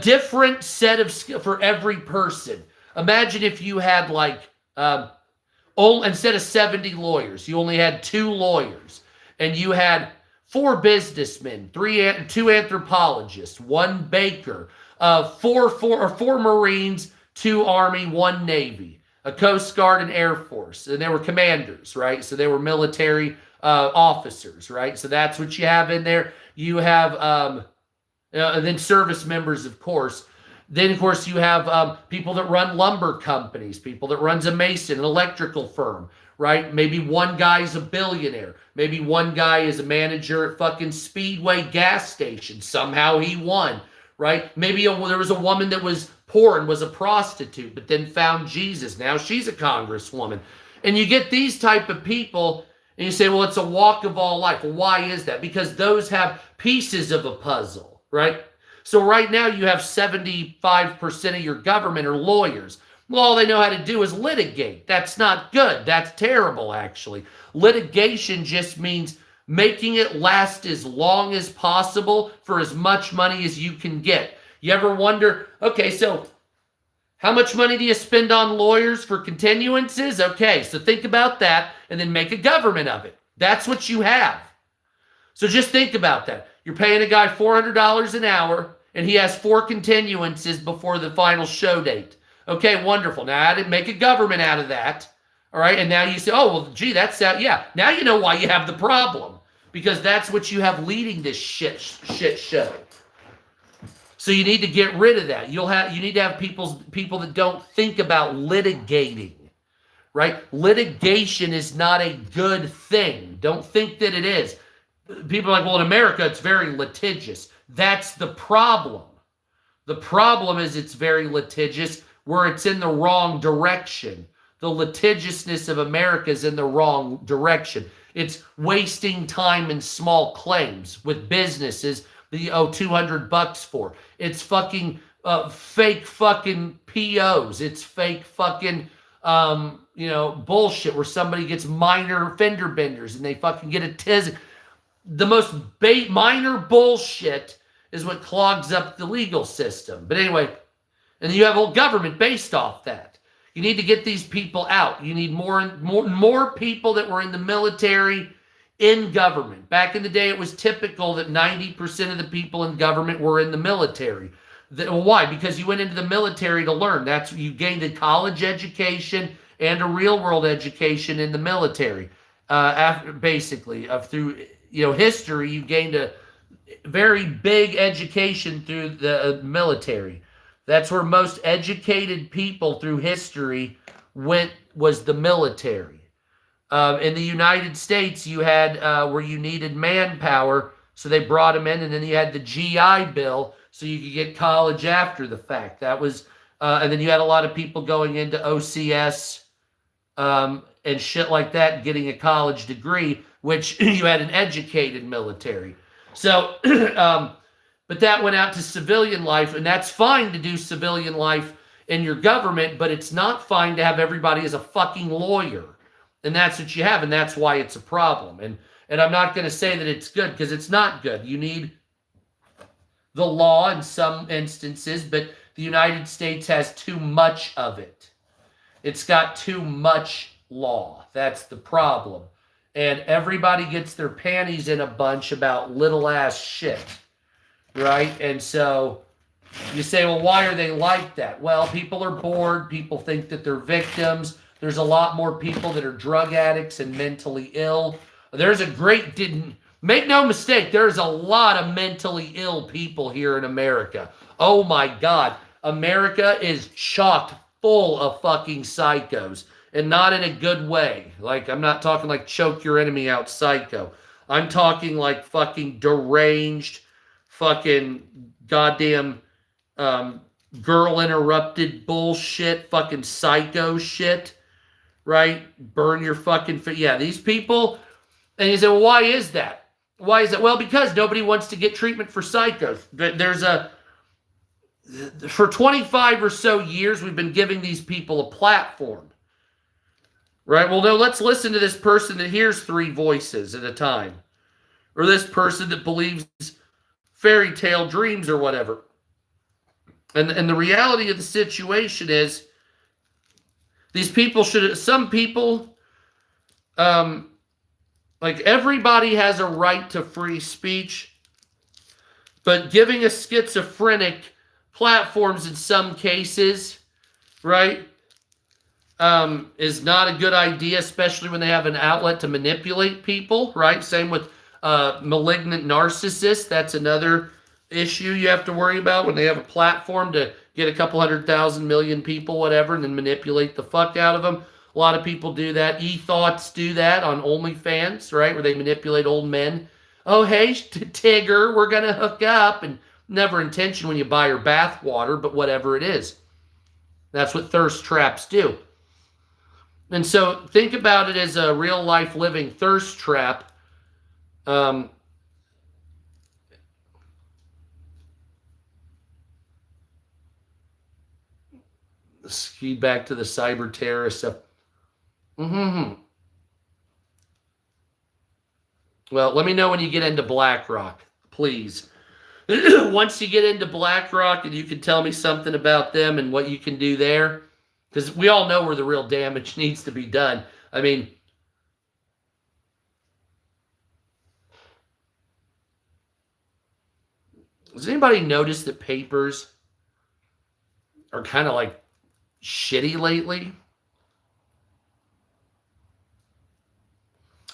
different set of skills for every person. Imagine if you had like, instead of 70 lawyers, you only had 2 lawyers, and you had 4 businessmen, 2 anthropologists, 1 baker, 4 Marines, 2 Army, 1 Navy, a Coast Guard and Air Force. And they were commanders, right? So they were military officers, right? So that's what you have in there. You have, and then service members, of course. Then, of course, you have people that run lumber companies, people that runs a mason, an electrical firm, right? Maybe one guy's a billionaire. Maybe one guy is a manager at fucking Speedway gas station. Somehow he won, right? Maybe there was a woman that was poor and was a prostitute, but then found Jesus. Now she's a congresswoman. And you get these type of people, and you say, well, it's a walk of all life. Well, why is that? Because those have pieces of a puzzle, right? So right now you have 75% of your government are lawyers. Well, all they know how to do is litigate. That's not good. That's terrible, actually. Litigation just means making it last as long as possible for as much money as you can get. You ever wonder, okay, so how much money do you spend on lawyers for continuances? Okay, so think about that and then make a government of it. That's what you have. So just think about that. You're paying a guy $400 an hour and he has 4 continuances before the final show date. Okay, wonderful. Now I didn't make a government out of that. All right, and now you say, oh, well, gee, that's that. Yeah, now you know why you have the problem. Because that's what you have leading this shit show. So you need to get rid of that. You need to have people that don't think about litigating, right? Litigation is not a good thing. Don't think that it is. People are like, well, in America, it's very litigious. That's the problem. The problem is it's very litigious where it's in the wrong direction. The litigiousness of America is in the wrong direction. It's wasting time in small claims with businesses that you owe $200 for. It's fucking fake fucking POs. It's fake fucking, bullshit where somebody gets minor fender benders and they fucking get a tiz. The most minor bullshit is what clogs up the legal system. But anyway, and you have a government based off that. You need to get these people out. You need more people that were in the military in government. Back in the day, it was typical that 90% of the people in government were in the military. Why? Because you went into the military to learn. That's you gained a college education and a real world education in the military. Through history, you gained a very big education through the military. That's where most educated people through history was the military. In the United States, you had where you needed manpower, so they brought them in, and then you had the GI Bill, so you could get college after the fact. That was, and then you had a lot of people going into OCS and shit like that, getting a college degree, which you had an educated military. So, but that went out to civilian life, and that's fine to do civilian life in your government, but it's not fine to have everybody as a fucking lawyer. And that's what you have, and that's why it's a problem. And I'm not going to say that it's good, because it's not good. You need the law in some instances, but the United States has too much of it. It's got too much law. That's the problem. And everybody gets their panties in a bunch about little ass shit, right? And so you say, well, why are they like that? Well, people are bored. People think that they're victims. There's a lot more people that are drug addicts and mentally ill. Make no mistake, there's a lot of mentally ill people here in America. Oh my God. America is chocked full of fucking psychos, and not in a good way. Like, I'm not talking like choke your enemy out psycho. I'm talking like fucking deranged, fucking goddamn girl interrupted bullshit, fucking psycho shit, right? Burn your fucking yeah, these people. And you say, well, why is that? Why is that? Well, because nobody wants to get treatment for psychos. For 25 or so years, we've been giving these people a platform. Right? Well, no, let's listen to this person that hears 3 voices at a time. Or this person that believes fairy tale dreams or whatever. And the reality of the situation is, some people, like everybody has a right to free speech, but giving a schizophrenic platforms in some cases, right, is not a good idea, especially when they have an outlet to manipulate people, right? Same with malignant narcissists. That's another issue you have to worry about when they have a platform to get a couple 100,000 million people, whatever, and then manipulate the fuck out of them. A lot of people do that. E-thoughts do that on OnlyFans, right, where they manipulate old men. Oh, hey, Tigger, we're going to hook up. And never intention when you buy her bath water, but whatever it is. That's what thirst traps do. And so think about it as a real life living thirst trap. Ski back to the cyber terrorist stuff. Well, let me know when you get into BlackRock, please. Once you get into BlackRock and you can tell me something about them and what you can do there, because we all know where the real damage needs to be done. I mean, does anybody notice that papers are kind of like shitty lately?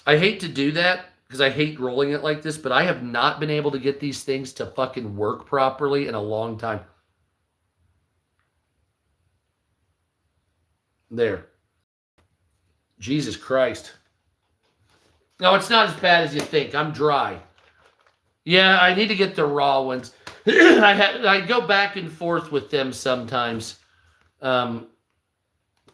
I hate to do that because I hate rolling it like this, but I have not been able to get these things to fucking work properly in a long time. There. Jesus Christ. No, it's not as bad as you think. I'm dry. Yeah, I need to get the raw ones. I go back and forth with them sometimes. But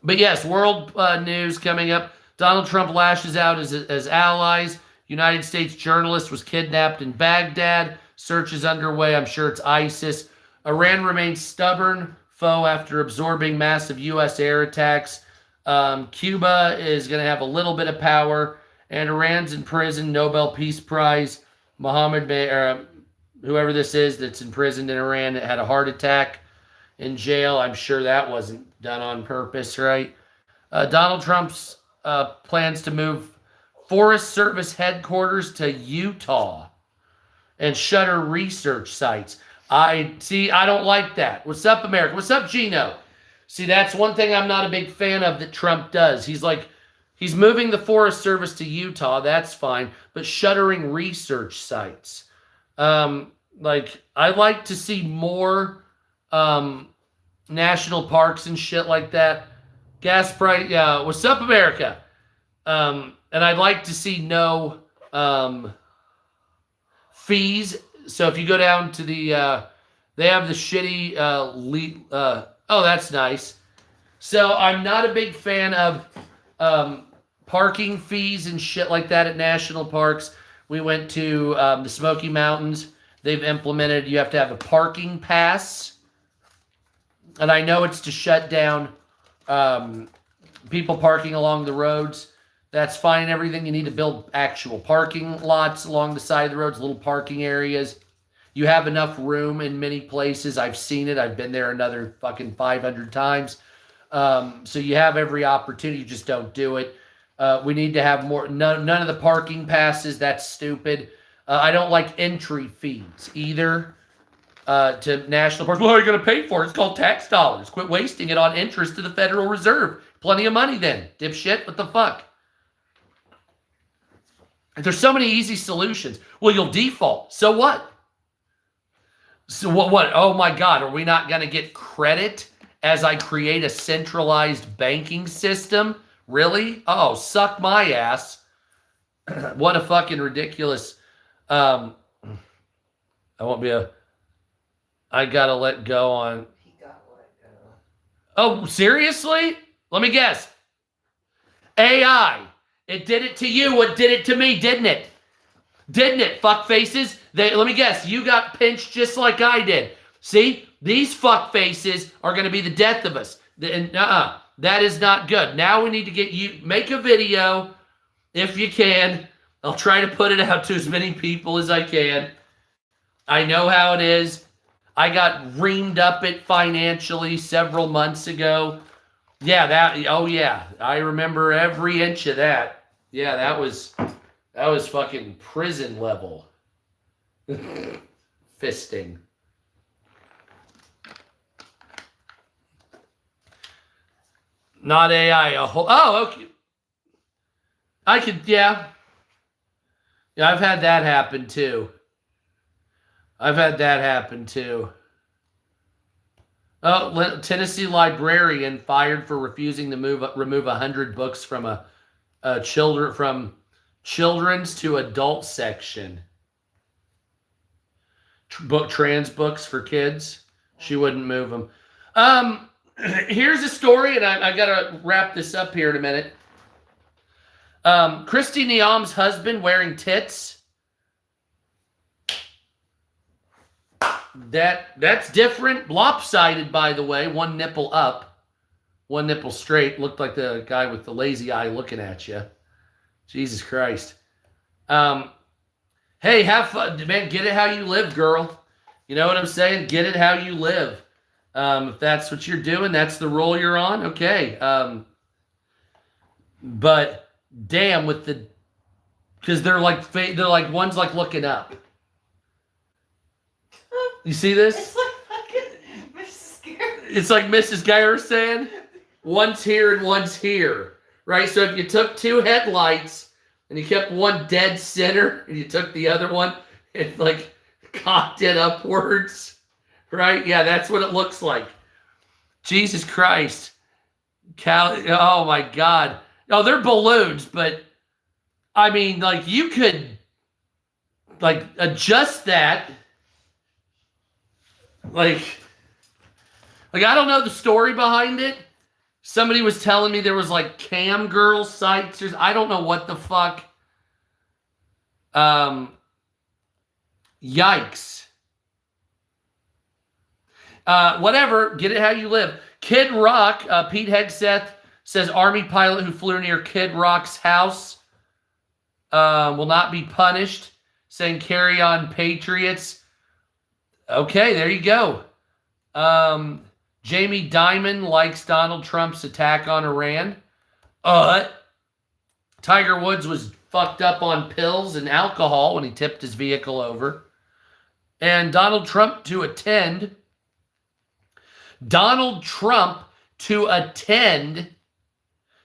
yes, world news coming up. Donald Trump lashes out as allies. United States journalist was kidnapped in Baghdad. Search is underway. I'm sure it's ISIS. Iran remains stubborn foe after absorbing massive U.S. air attacks. Cuba is going to have a little bit of power, and Iran's in prison. Nobel Peace Prize. Whoever this is that's imprisoned in Iran that had a heart attack in jail. I'm sure that wasn't done on purpose, right? Donald Trump's plans to move Forest Service headquarters to Utah and shutter research sites. I don't like that. What's up, America? What's up, Gino? See, that's one thing I'm not a big fan of that Trump does. He's moving the Forest Service to Utah. That's fine, but shuttering research sites. I'd like to see more national parks and shit like that. Gas price, yeah. What's up, America? And I'd like to see no fees. So if you go down to the, they have the shitty, oh, that's nice. So I'm not a big fan of parking fees and shit like that at national parks. We went to the Smoky Mountains. They've implemented, you have to have a parking pass. And I know it's to shut down people parking along the roads. That's fine and everything. You need to build actual parking lots along the side of the roads, little parking areas. You have enough room in many places. I've seen it. I've been there another fucking 500 times. So you have every opportunity. You just don't do it. We need to have more. None of the parking passes. That's stupid. I don't like entry fees either to national parks. Well, how are you going to pay for it? It's called tax dollars. Quit wasting it on interest to the Federal Reserve. Plenty of money then, dipshit. What the fuck? There's so many easy solutions. Well, you'll default. So what? So what? Oh my God, are we not going to get credit as I create a centralized banking system? Really? Oh, suck my ass. What a fucking ridiculous. I gotta let go on. He got let go. Oh, seriously? Let me guess. AI. It did it to you what did it to me, didn't it? Didn't it, fuck faces? Let me guess, you got pinched just like I did. See? These fuck faces are going to be the death of us. That is not good. Now we need to get you, make a video if you can. I'll try to put it out to as many people as I can. I know how it is. I got reamed up it financially several months ago. Yeah, oh yeah. I remember every inch of that. Yeah, that was fucking prison level. Fisting. Not AI, a whole, oh, okay. I could, yeah. Yeah, I've had that happen too. Oh, Tennessee librarian fired for refusing to remove 100 books from children's to adult section. Trans books for kids. She wouldn't move them. Here's a story, and I got to wrap this up here in a minute. Christy Niam's husband wearing tits. That's different. Lopsided, by the way. One nipple up, one nipple straight. Looked like the guy with the lazy eye looking at you. Jesus Christ. Hey, have fun, man. Get it how you live, girl. You know what I'm saying? Get it how you live. If that's what you're doing, that's the role you're on. Okay. But damn, because they're like one's like looking up. You see this? It's like fucking Mrs. Garrett. It's like Mrs. Garrett saying, one's here and one's here, right? So if you took two headlights and you kept one dead center and you took the other one and like cocked it upwards, right? Yeah, that's what it looks like. Jesus Christ. Oh my God. Oh, they're balloons, but I mean, like you could like adjust that. Like I don't know the story behind it. Somebody was telling me there was like cam girl sites. I don't know what the fuck. Yikes. Whatever, get it how you live. Kid Rock, Pete Hegseth says Army pilot who flew near Kid Rock's house will not be punished, saying carry on Patriots. Okay, there you go. Jamie Dimon likes Donald Trump's attack on Iran. Tiger Woods was fucked up on pills and alcohol when he tipped his vehicle over. And Donald Trump to attend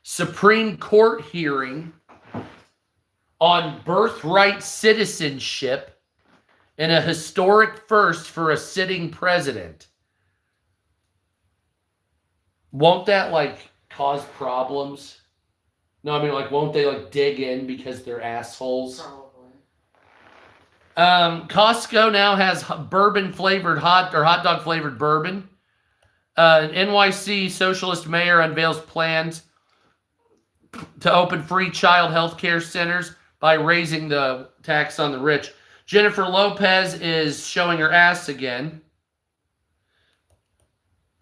Supreme Court hearing on birthright citizenship in a historic first for a sitting president. Won't that, like, cause problems? No, I mean, like, won't they, like, dig in because they're assholes? Probably. Costco now has bourbon-flavored hot dog-flavored bourbon. An NYC socialist mayor unveils plans to open free child health care centers by raising the tax on the rich. Jennifer Lopez is showing her ass again.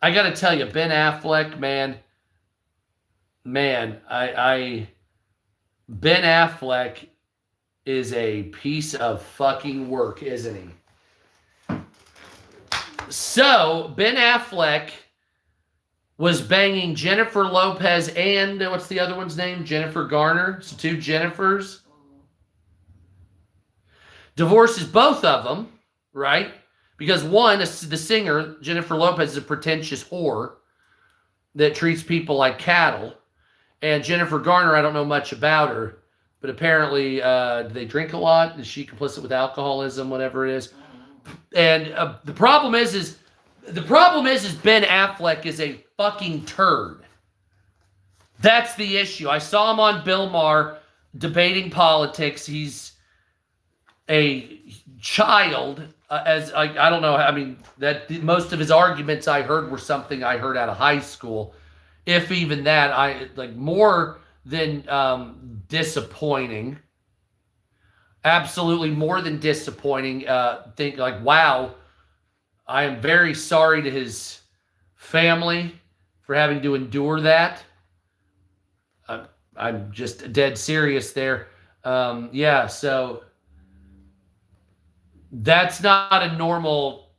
I got to tell you, Ben Affleck, man, Ben Affleck is a piece of fucking work, isn't he? So, Ben Affleck was banging Jennifer Lopez and, what's the other one's name? Jennifer Garner. So 2 Jennifers. Divorces both of them, right? Because one, the singer, Jennifer Lopez, is a pretentious whore that treats people like cattle. And Jennifer Garner, I don't know much about her, but apparently, do they drink a lot? Is she complicit with alcoholism, whatever it is? And the problem is Ben Affleck is a fucking turd. That's the issue. I saw him on Bill Maher debating politics. He's a child, I don't know. I mean, that most of his arguments I heard were something I heard out of high school, if even that. I like more than disappointing. Absolutely more than disappointing. Think like, wow, I am very sorry to his family for having to endure that. I'm just dead serious there. Yeah, so that's not a normal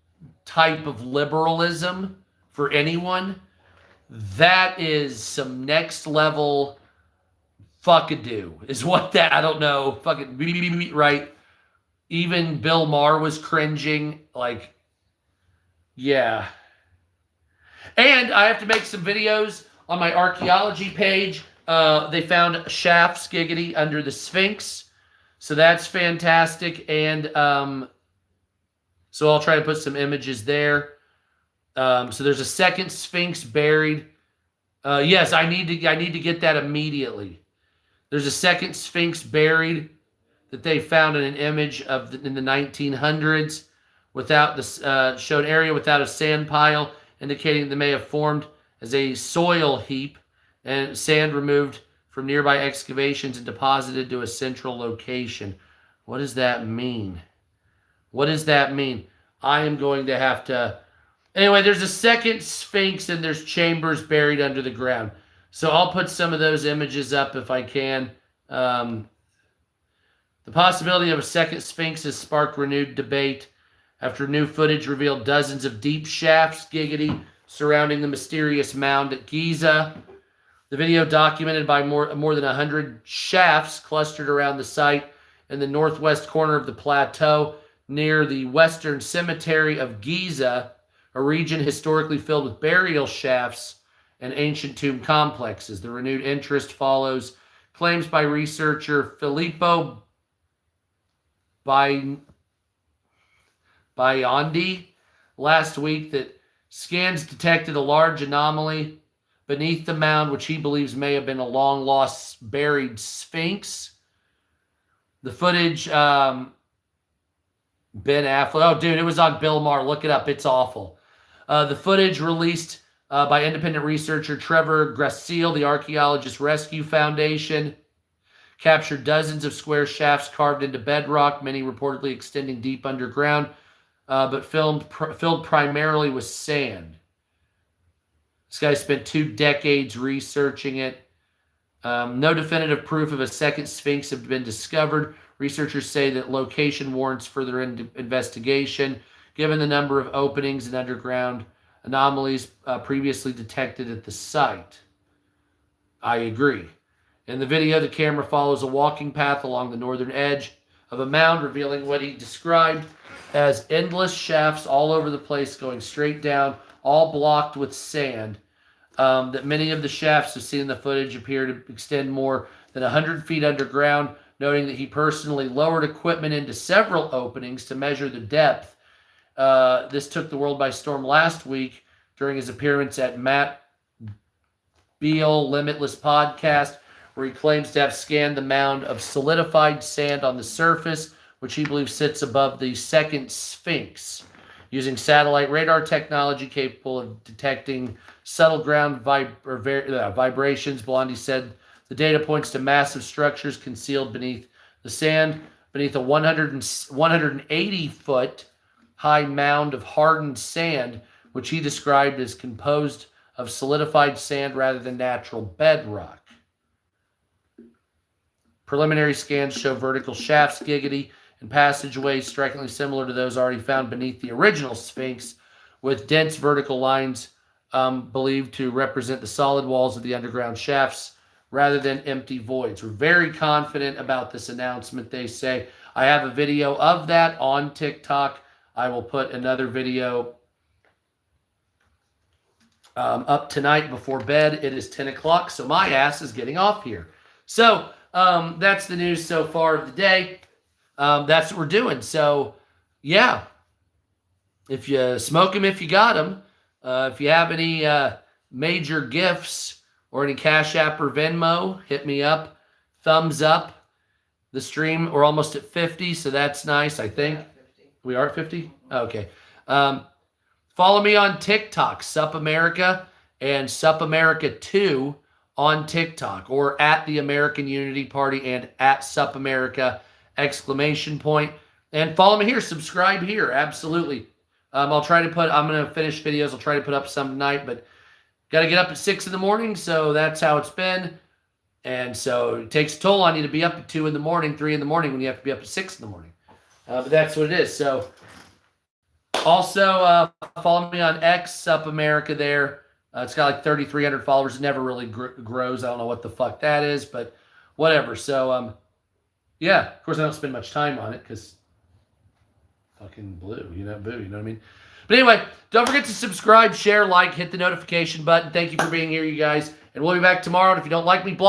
type of liberalism for anyone. That is some next level fuckadoo, is what that, I don't know, fucking, right? Even Bill Maher was cringing, like, yeah. And I have to make some videos on my archaeology page. They found shafts, giggity, under the Sphinx. So that's fantastic. And so I'll try to put some images there. So there's a second Sphinx buried. Yes, I need to get that immediately. There's a second Sphinx buried that they found in an image in the 1900s without the showed area without a sand pile, indicating they may have formed as a soil heap and sand removed from nearby excavations and deposited to a central location. What does that mean? What does that mean? I am going to have to... Anyway, there's a second Sphinx and there's chambers buried under the ground. So I'll put some of those images up if I can. The possibility of a second Sphinx has sparked renewed debate after new footage revealed dozens of deep shafts, giggity, surrounding the mysterious mound at Giza. The video documented by more than 100 shafts clustered around the site in the northwest corner of the plateau near the Western Cemetery of Giza, a region historically filled with burial shafts and ancient tomb complexes. The renewed interest follows claims by researcher Filippo Biondi last week that scans detected a large anomaly beneath the mound, which he believes may have been a long-lost buried Sphinx. The footage, Ben Affleck, oh, dude, it was on Bill Maher. Look it up. It's awful. The footage released by independent researcher Trevor Gracile, the Archaeologist Rescue Foundation, captured dozens of square shafts carved into bedrock, many reportedly extending deep underground. but filled primarily with sand. This guy spent 2 decades researching it. No definitive proof of a second Sphinx have been discovered. Researchers say that location warrants further investigation, given the number of openings and underground anomalies previously detected at the site. I agree. In the video, the camera follows a walking path along the northern edge of a mound, revealing what he described as endless shafts all over the place, going straight down, all blocked with sand. That many of the shafts, as seen in the footage, appear to extend more than 100 feet underground, noting that he personally lowered equipment into several openings to measure the depth. This took the world by storm last week during his appearance at Matt Beal Limitless podcast, where he claims to have scanned the mound of solidified sand on the surface, which he believes sits above the second Sphinx, using satellite radar technology capable of detecting subtle ground vibrations. Blondie said the data points to massive structures concealed beneath the sand, beneath a 180-foot high mound of hardened sand, which he described as composed of solidified sand rather than natural bedrock. Preliminary scans show vertical shafts, giggity, and passageways strikingly similar to those already found beneath the original Sphinx, with dense vertical lines believed to represent the solid walls of the underground shafts rather than empty voids. We're very confident about this announcement, they say. I have a video of that on TikTok. I will put another video up tonight before bed. It is 10 o'clock, so my ass is getting off here. So that's the news so far of the day. That's what we're doing. So, yeah. If you smoke them, if you got them. If you have any major gifts or any Cash App or Venmo, hit me up. Thumbs up. The stream, we're almost at 50, so that's nice, I think. We are at 50? Okay. Follow me on TikTok, Sup America, and Sup America 2 on TikTok, or at the American Unity Party and at Sup America ! And follow me here, subscribe here, absolutely. I'll try to put, I'm going to finish videos, I'll try to put up some tonight, but got to get up at 6 in the morning, so that's how it's been. And so it takes a toll on you to be up at 2 in the morning, 3 in the morning when you have to be up at 6 in the morning. But that's what it is. So also follow me on X, Sup America there. It's got like 3,300 followers. It never really grows. I don't know what the fuck that is, but whatever. So, yeah, of course I don't spend much time on it because fucking blue, boo, you know what I mean? But anyway, don't forget to subscribe, share, like, hit the notification button. Thank you for being here, you guys. And we'll be back tomorrow. And if you don't like me, block.